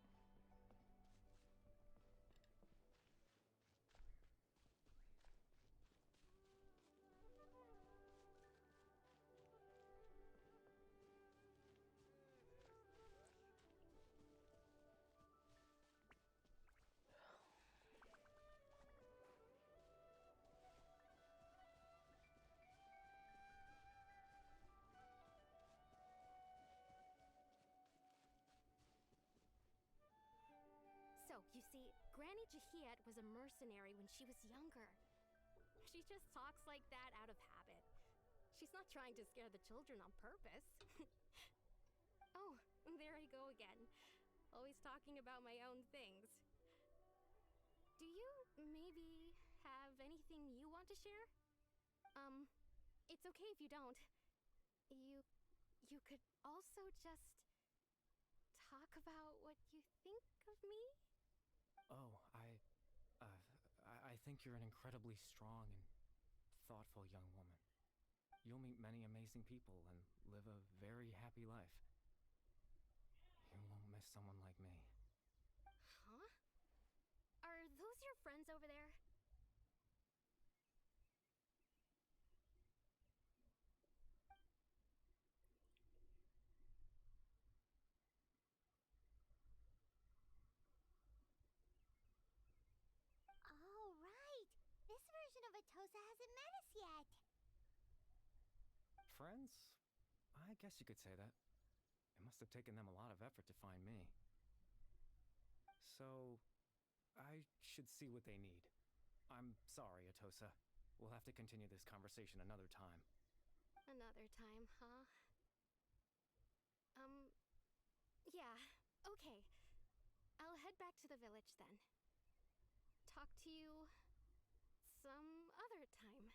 So, you see, Granny Jahiet was a mercenary when she was younger. She just talks like that out of habit. She's not trying to scare the children on purpose. Oh, there I go again. Always talking about my own things. Do you maybe have anything you want to share? It's okay if you don't. You could also just talk about what you think of me? Oh, I think you're an incredibly strong and thoughtful young woman. You'll meet many amazing people and live a very happy life. You won't miss someone like me. Huh? Are those your friends over there? Oh, right. This version of Atosa hasn't met us yet. Friends? I guess you could say that. It must have taken them a lot of effort to find me. So, I should see what they need. I'm sorry, Atosa. We'll have to continue this conversation another time. Another time, huh? Yeah, okay. I'll head back to the village then. Talk to you some other time.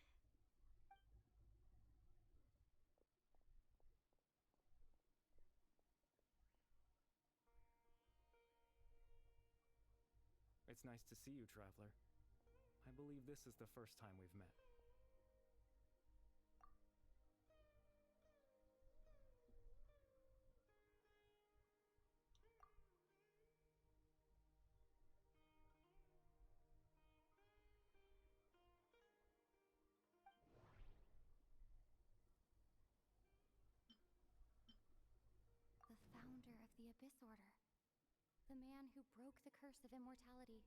It's nice to see you, Traveler. I believe this is the first time we've met. The founder of the Abyss Order. The man who broke the curse of immortality.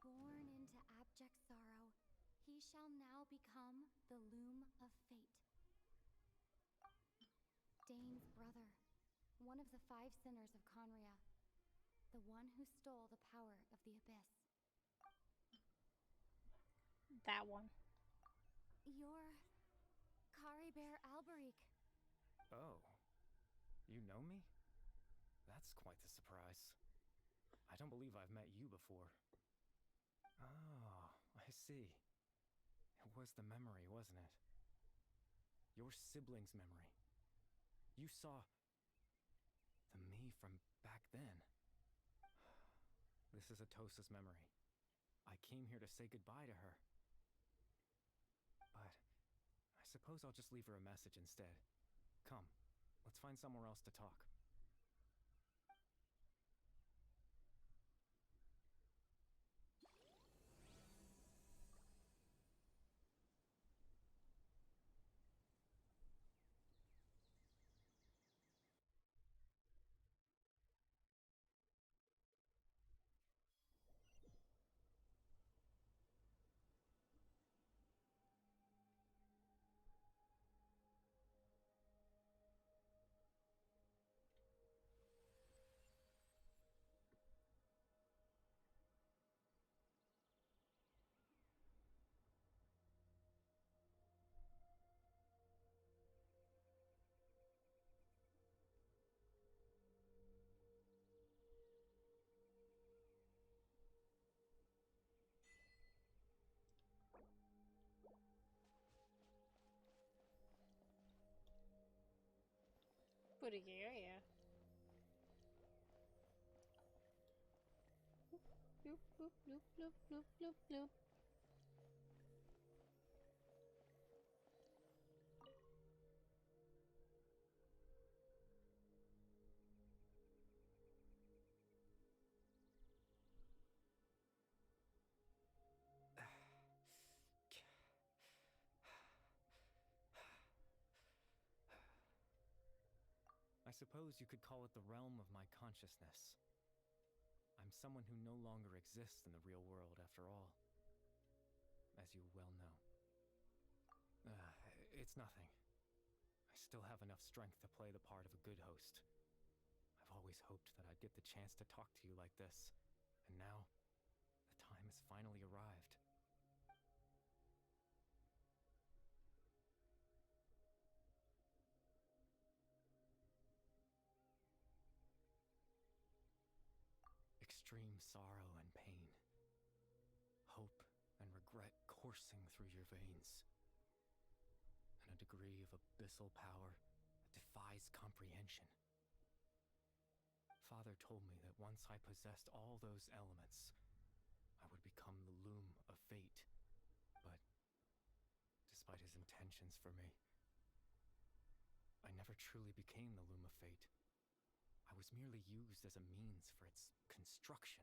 Born into abject sorrow, he shall now become the Loom of Fate. Dane's brother, one of the 5 sinners of Conria, the one who stole the power of the Abyss. That one. You're Kari Bear Alberic. Oh. You know me? That's quite the surprise. I don't believe I've met you before. Oh, I see. It was the memory, wasn't it? Your sibling's memory. You saw the me from back then. This is Atosa's memory. I came here to say goodbye to her. But I suppose I'll just leave her a message instead. Come, let's find somewhere else to talk. Por aqui, yeah. Bloop, bloop, bloop, bloop, bloop, bloop, bloop. I suppose you could call it the realm of my consciousness. I'm someone who no longer exists in the real world, after all. As you well know. It's nothing. I still have enough strength to play the part of a good host. I've always hoped that I'd get the chance to talk to you like this, and now, the time has finally arrived. Extreme sorrow and pain. Hope and regret coursing through your veins. And a degree of abyssal power that defies comprehension. Father told me that once I possessed all those elements, I would become the Loom of Fate. But despite his intentions for me, I never truly became the Loom of Fate. I was merely used as a means for its construction.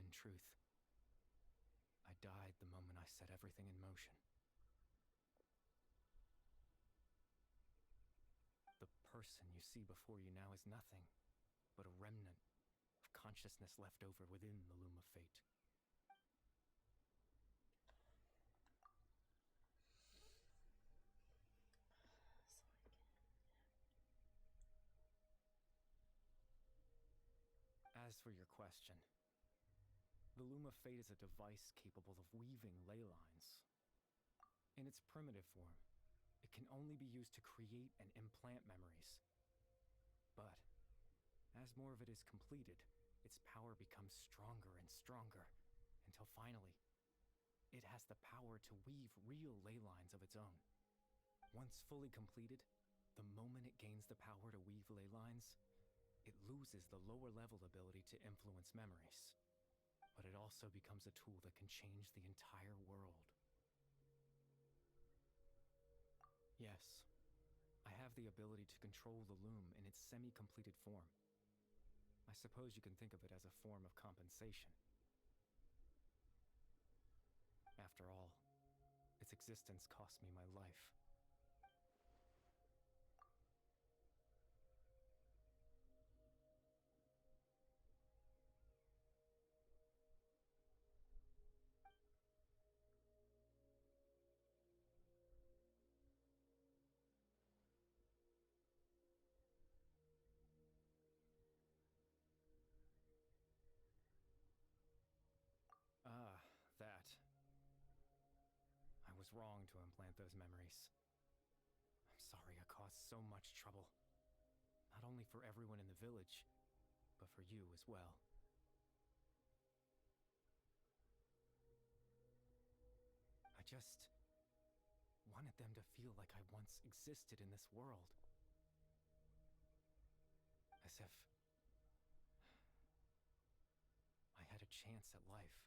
In truth, I died the moment I set everything in motion. The person you see before you now is nothing but a remnant of consciousness left over within the Loom of Fate. As for your question, the Loom of Fate is a device capable of weaving ley lines. In its primitive form, it can only be used to create and implant memories. But as more of it is completed, its power becomes stronger and stronger, until finally, it has the power to weave real ley lines of its own. Once fully completed, the moment it gains the power to weave ley lines, it loses the lower level ability to influence memories. But it also becomes a tool that can change the entire world. Yes, I have the ability to control the Loom in its semi-completed form. I suppose you can think of it as a form of compensation. After all, its existence cost me my life. That. I was wrong to implant those memories. I'm sorry I caused so much trouble. Not only for everyone in the village, but for you as well. I just wanted them to feel like I once existed in this world. As if I had a chance at life.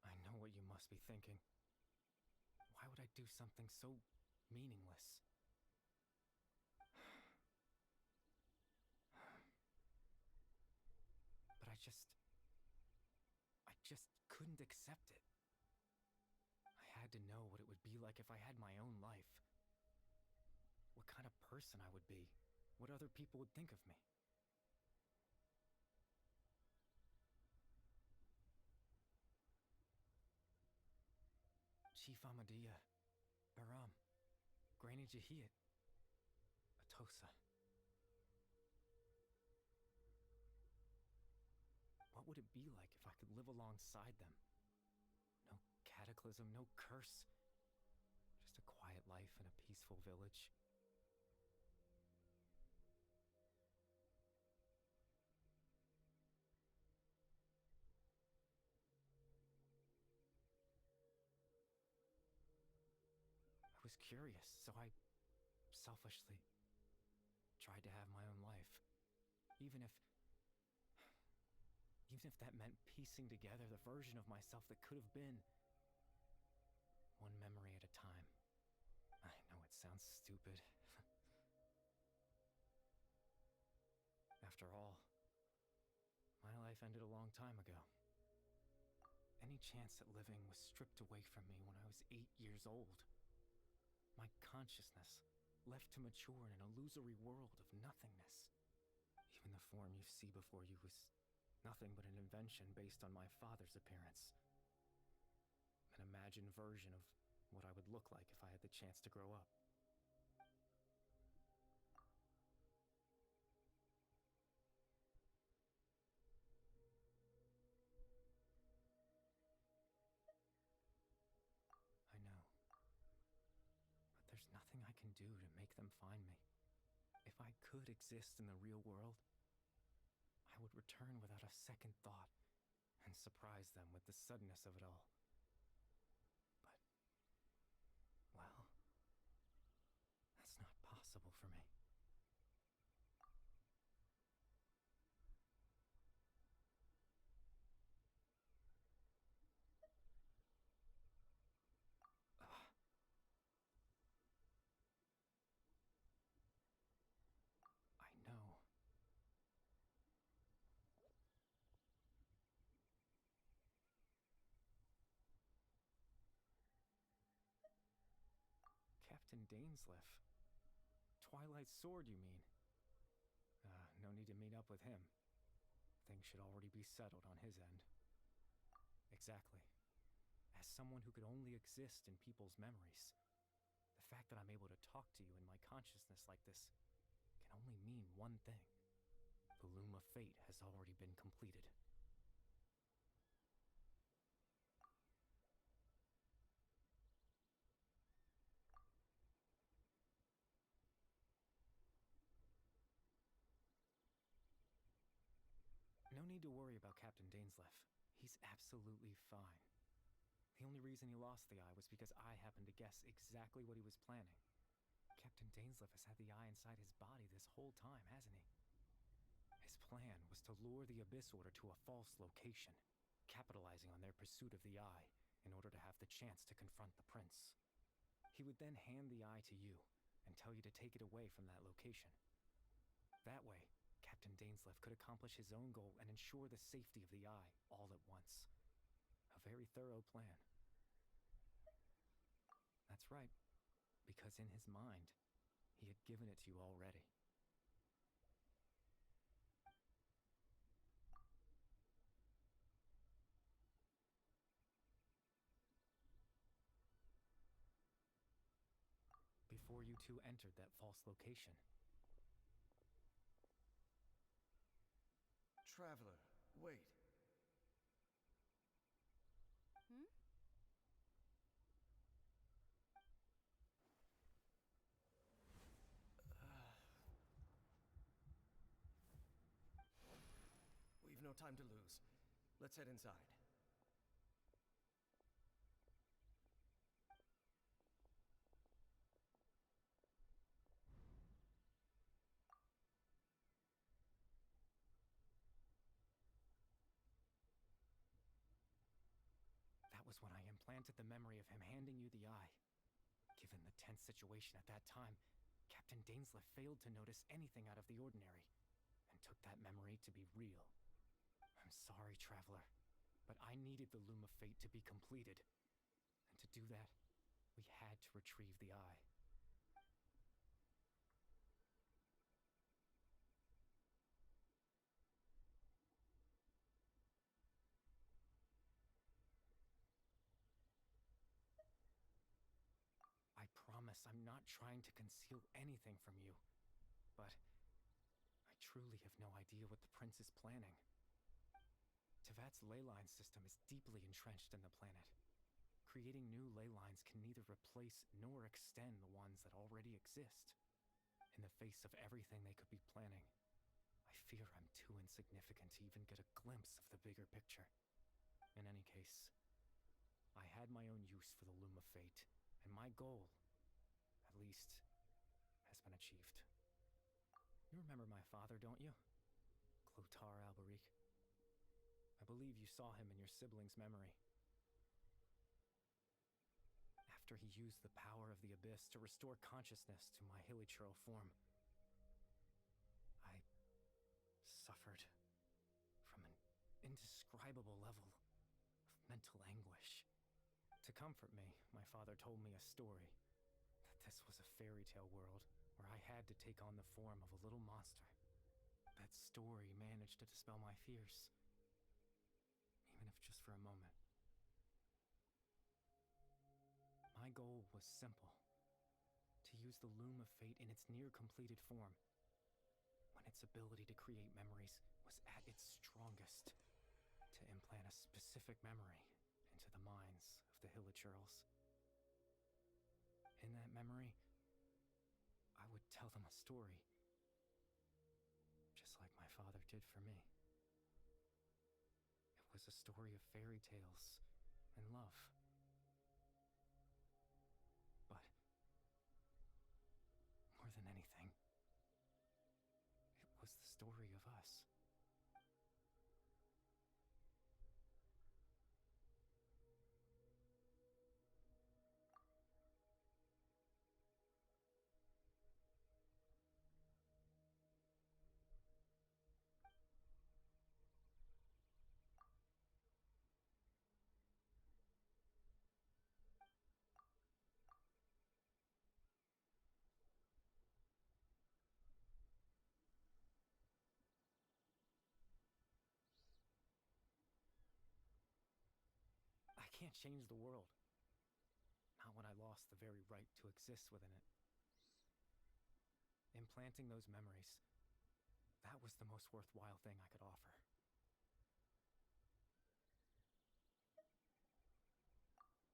I know what you must be thinking. Why would I do something so meaningless? But I just couldn't accept it. I had to know what it would be like if I had my own life. What kind of person I would be. What other people would think of me. Chief Amadea, Baram, Granny Jahiyat, Atosa. What would it be like if I could live alongside them? No cataclysm, no curse. Just a quiet life in a peaceful village. I was curious, so I selfishly tried to have my own life. Even if that meant piecing together the version of myself that could have been. One memory at a time. I know it sounds stupid. After all, my life ended a long time ago. Any chance at living was stripped away from me when I was 8 years old. My consciousness left to mature in an illusory world of nothingness. Even the form you see before you was nothing but an invention based on my father's appearance. An imagined version of what I would look like if I had the chance to grow up. I know. But there's nothing I can do to make them find me. If I could exist in the real world, I would return without a second thought and surprise them with the suddenness of it all. But, well, that's not possible for me. I know. Captain Dainsleif. Twilight's sword, you mean? No need to meet up with him. Things should already be settled on his end. Exactly. As someone who could only exist in people's memories, the fact that I'm able to talk to you in my consciousness like this can only mean one thing. The Loom of Fate has already been completed. No need to worry about Captain Dainsleif. He's absolutely fine. The only reason he lost the eye was because I happened to guess exactly what he was planning. Captain Dainsleif has had the eye inside his body this whole time, hasn't he? His plan was to lure the Abyss Order to a false location, capitalizing on their pursuit of the eye in order to have the chance to confront the prince. He would then hand the eye to you and tell you to take it away from that location. That way, Captain Dainsleif could accomplish his own goal and ensure the safety of the eye all at once. A very thorough plan. That's right, because in his mind, he had given it to you already. Before you two entered that false location. Traveler, wait. We've no time to lose. Let's head inside. That was when I implanted the memory of him handing you the eye. Given the tense situation at that time, Captain Dainsleif failed to notice anything out of the ordinary, and took that memory to be real. I'm sorry, Traveler, but I needed the Loom of Fate to be completed. And to do that, we had to retrieve the eye. I promise I'm not trying to conceal anything from you, but I truly have no idea what the prince is planning. Tevat's ley line system is deeply entrenched in the planet. Creating new ley lines can neither replace nor extend the ones that already exist. In the face of everything they could be planning, I fear I'm too insignificant to even get a glimpse of the bigger picture. In any case, I had my own use for the Loom of Fate, and my goal, at least, has been achieved. You remember my father, don't you? Clotar Alberic. I believe you saw him in your sibling's memory. After he used the power of the Abyss to restore consciousness to my hilichurl form, I suffered from an indescribable level of mental anguish. To comfort me, my father told me a story, that this was a fairy tale world where I had to take on the form of a little monster. That story managed to dispel my fears, even if just for a moment. My goal was simple: to use the Loom of Fate in its near-completed form, when its ability to create memories was at its strongest, to implant a specific memory into the minds of the hilichurls. In that memory, tell them a story, just like my father did for me. It was a story of fairy tales and love. But more than anything, it was the story of us. I can't change the world. Not when I lost the very right to exist within it. Implanting those memories, that was the most worthwhile thing I could offer.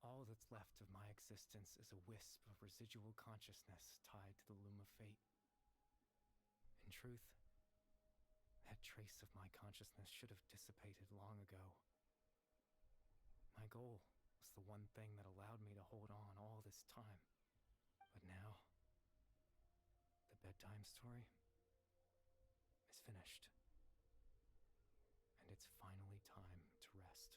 All that's left of my existence is a wisp of residual consciousness tied to the loom of fate. In truth, that trace of my consciousness should have dissipated long ago. My goal was the one thing that allowed me to hold on all this time. But now, the bedtime story is finished. And it's finally time to rest.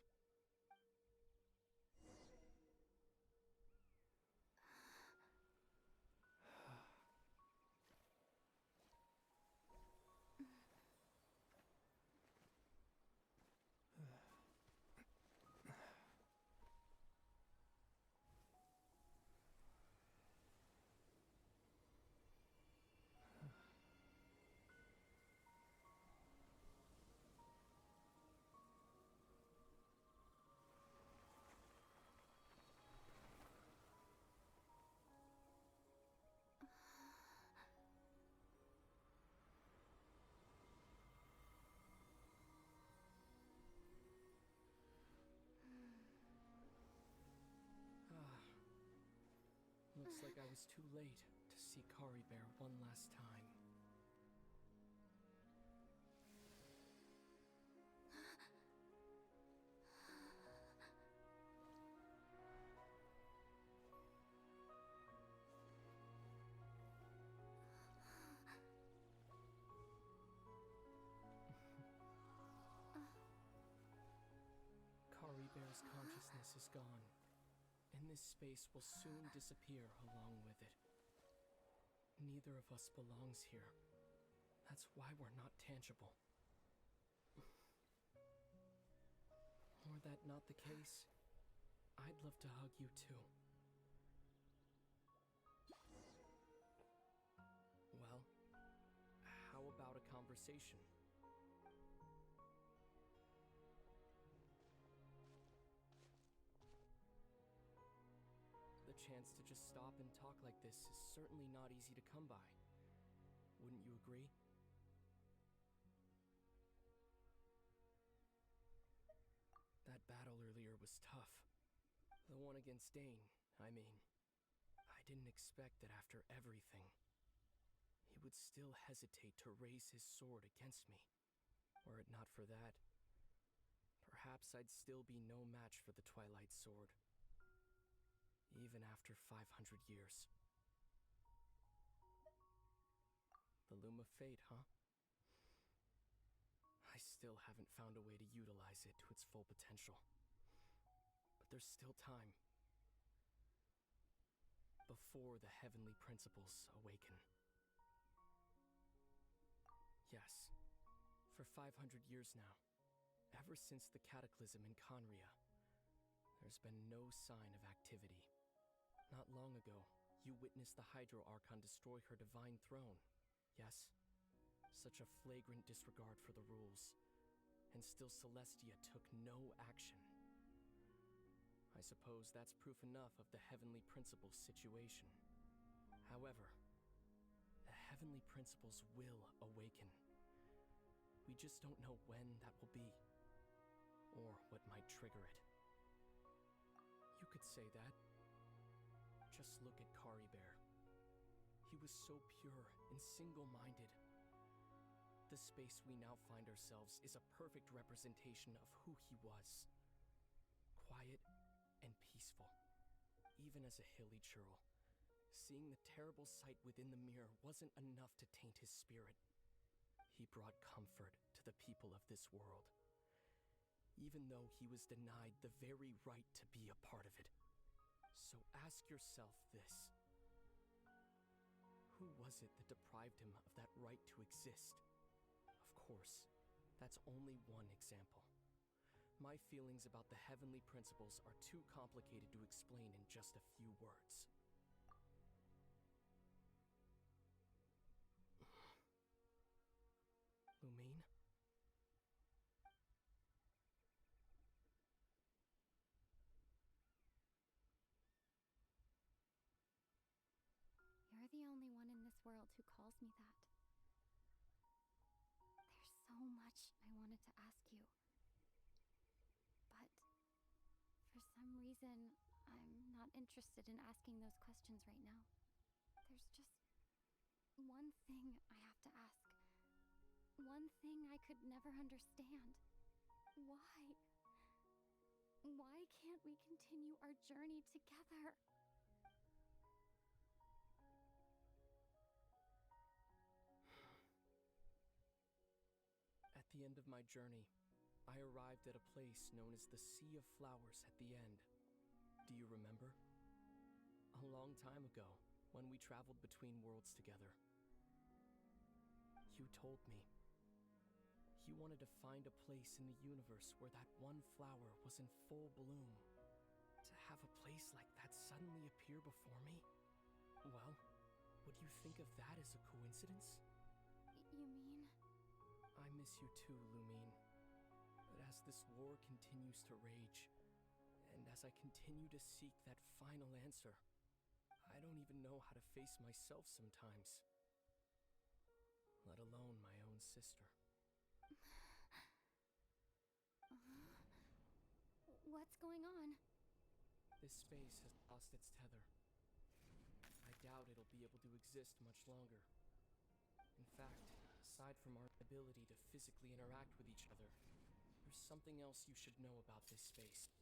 Looks like I was too late to see Kari Bear one last time. Kari Bear's consciousness is gone, and this space will soon disappear along with it. Neither of us belongs here. That's why we're not tangible. Were that not the case, I'd love to hug you too. Well, how about a conversation? The chance to just stop and talk like this is certainly not easy to come by. Wouldn't you agree? That battle earlier was tough. The one against Dane, I mean. I didn't expect that after everything, he would still hesitate to raise his sword against me. Were it not for that, perhaps I'd still be no match for the Twilight Sword. Even after 500 years. The Loom of Fate, huh? I still haven't found a way to utilize it to its full potential. But there's still time. Before the heavenly principles awaken. Yes, for 500 years now, ever since the cataclysm in Conria, there's been no sign of activity. Not long ago, you witnessed the Hydro Archon destroy her divine throne, yes? Such a flagrant disregard for the rules, and still Celestia took no action. I suppose that's proof enough of the Heavenly Principles situation. However, the Heavenly Principles will awaken. We just don't know when that will be, or what might trigger it. You could say that. Just look at Kari Bear. He was so pure and single-minded. The space we now find ourselves is a perfect representation of who he was. Quiet and peaceful, even as a hilly churl. Seeing the terrible sight within the mirror wasn't enough to taint his spirit. He brought comfort to the people of this world, even though he was denied the very right to be a part of it. So ask yourself this. Who was it that deprived him of that right to exist? Of course, that's only one example. My feelings about the heavenly principles are too complicated to explain in just a few words. Lumine? You're the only one in this world who calls me that. There's so much I wanted to ask you. But for some reason, I'm not interested in asking those questions right now. There's just one thing I have to ask. One thing I could never understand. Why? Why can't we continue our journey together? At the end of my journey, I arrived at a place known as the Sea of Flowers at the end. Do you remember? A long time ago, when we traveled between worlds together. You told me. You wanted to find a place in the universe where that one flower was in full bloom. To have a place like that suddenly appear before me? Well, would you think of that as a coincidence? You mean? I miss you too, Lumine. But as this war continues to rage, and as I continue to seek that final answer, I don't even know how to face myself sometimes. Let alone my own sister. What's going on? This space has lost its tether. I doubt it'll be able to exist much longer. In fact, aside from our ability to physically interact with each other, there's something else you should know about this space.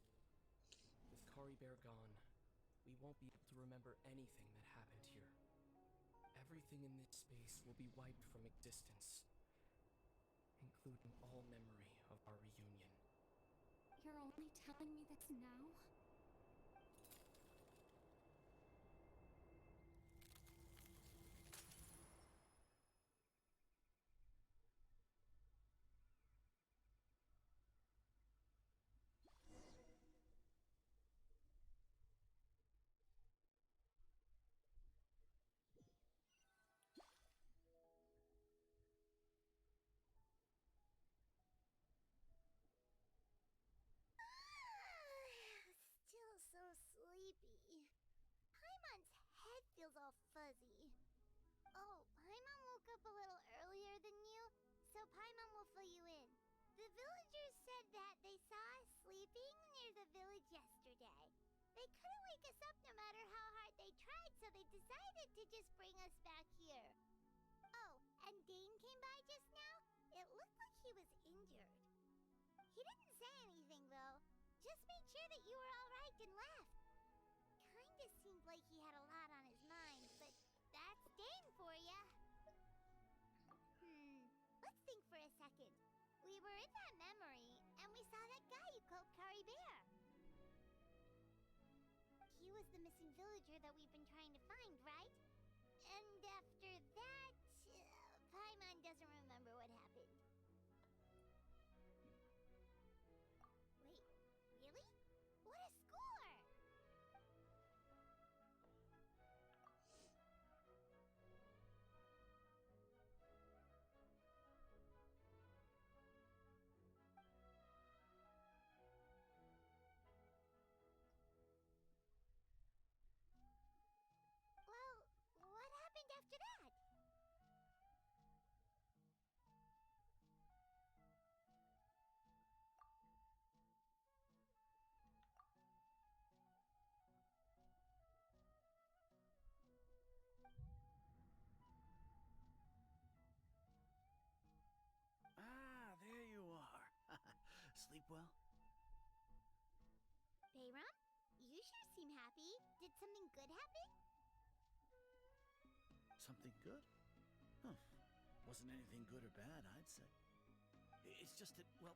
With Caribert gone, we won't be able to remember anything that happened here. Everything in this space will be wiped from existence, including all memory of our reunion. You're only telling me this now? Still so sleepy. Paimon's head feels all fuzzy. Oh, Paimon woke up a little earlier than you, so Paimon will fill you in. The villagers said that they saw us sleeping near the village yesterday. They couldn't wake us up no matter how hard they tried, so they decided to just bring us back here. Oh, and Dane came by just now. It looked like he was injured. He didn't say anything, though. Just made sure that you were all right and left. Kinda seemed like he had a lot on his mind, but that's Dane for ya. Let's think for a second. We were in that memory, and we saw that guy you called Caribert. He was the missing villager that we've been trying to find, right? And after that, Paimon doesn't remember what happened. Wait, really? What a score! Well, what happened after that? sleep well? Bayram, you sure seem happy. Did something good happen? Something good? Huh. Wasn't anything good or bad, I'd say. It's just that, well,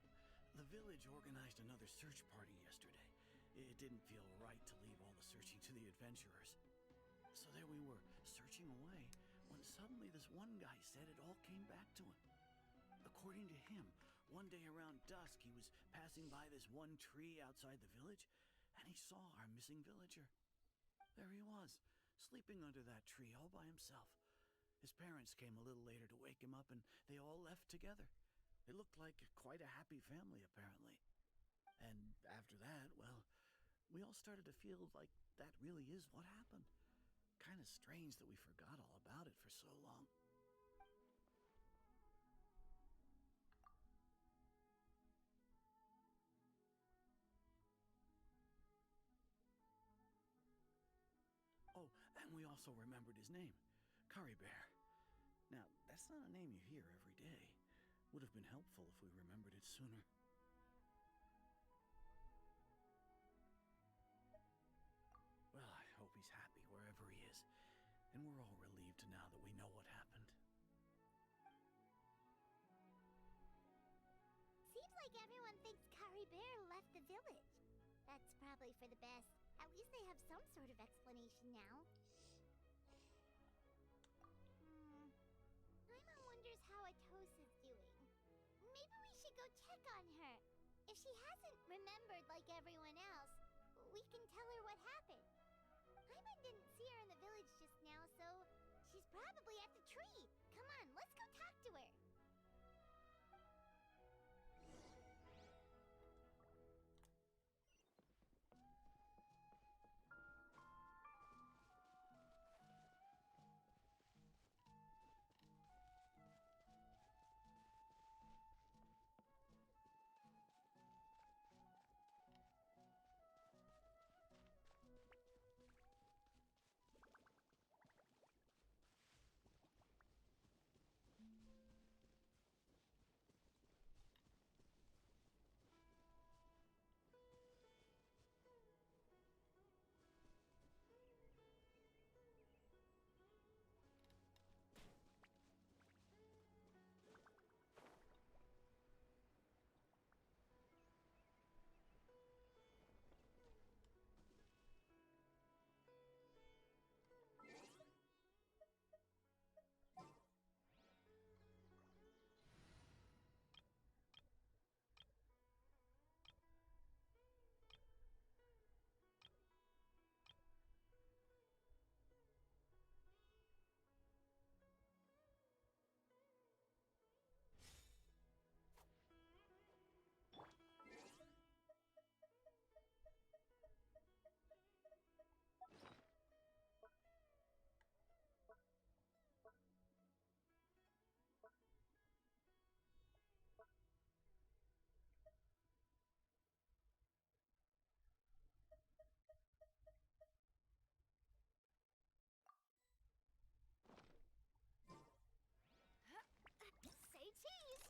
the village organized another search party yesterday. It didn't feel right to leave all the searching to the adventurers. So there we were, searching away, when suddenly this one guy said it all came back to him. According to him, one day around dusk, he was passing by this one tree outside the village, and he saw our missing villager. There he was, sleeping under that tree all by himself. His parents came a little later to wake him up, and they all left together. It looked like quite a happy family, apparently. And after that, well, we all started to feel like that really is what happened. Kind of strange that we forgot all about it for so long. Oh, and we also remembered his name, Curry Bear. Now, that's not a name you hear every day. Would have been helpful if we remembered it sooner. Well, I hope he's happy wherever he is, and we're all relieved now that we know what happened. Seems like everyone thinks Curry Bear left the village. That's probably for the best. At least they have some sort of explanation now. Paimon wonders how Atosa's doing. Maybe we should go check on her. If she hasn't remembered like everyone else, we can tell her what happened. Paimon didn't see her in the village just now, so she's probably at the tree. Come on, let's go talk to her. Say cheese!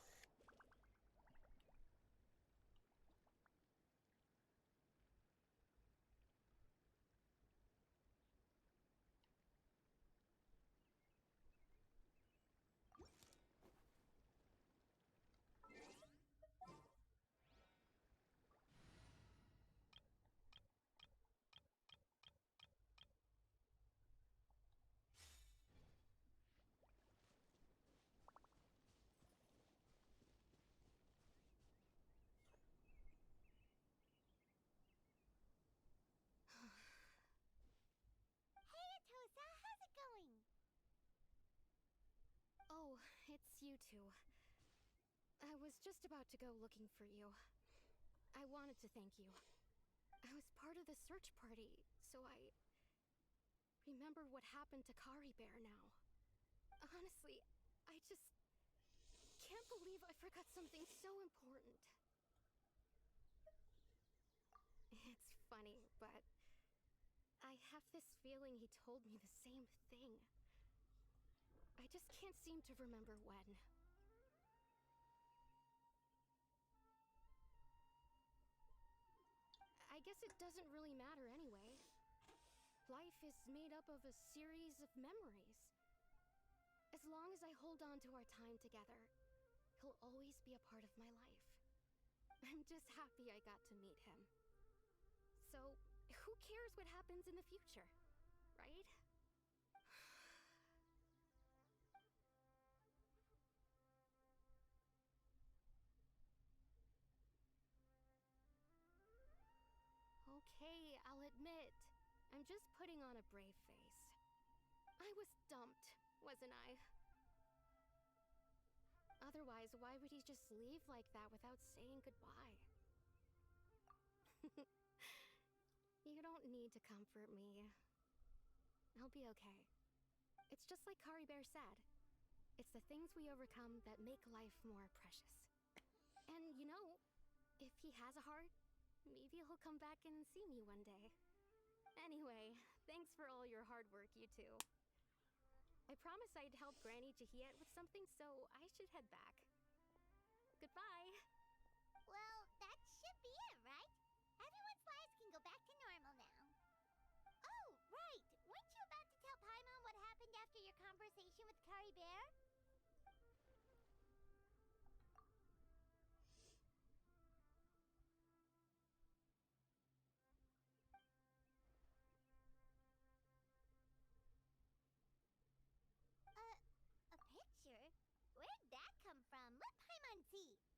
Hey, Atosa, how's it going? Oh, it's you two. I was just about to go looking for you. I wanted to thank you. I was part of the search party, so I remembered what happened to Kari Bear now. Honestly, I just can't believe I forgot something so important. It's funny, but I have this feeling he told me the same thing. I just can't seem to remember when. it doesn't really matter anyway. Life is made up of a series of memories. As long as I hold on to our time together, he'll always be a part of my life. I'm just happy I got to meet him. So, who cares what happens in the future, right? Okay, I'll admit, I'm just putting on a brave face. I was dumped, wasn't I? Otherwise, why would he just leave like that without saying goodbye? You don't need to comfort me. I'll be okay. It's just like Kari Bear said. It's the things we overcome that make life more precious. And you know, if he has a heart, maybe he'll come back and see me one day. Anyway, thanks for all your hard work, you two. I promised I'd help Granny Jahiet with something, so I should head back. Goodbye. Well, that should be it, right? Everyone's lives can go back to normal now. Oh, right. Weren't you about to tell Paimon what happened after your conversation with Kari Bear? A picture? Where'd that come from? Let Paimon see.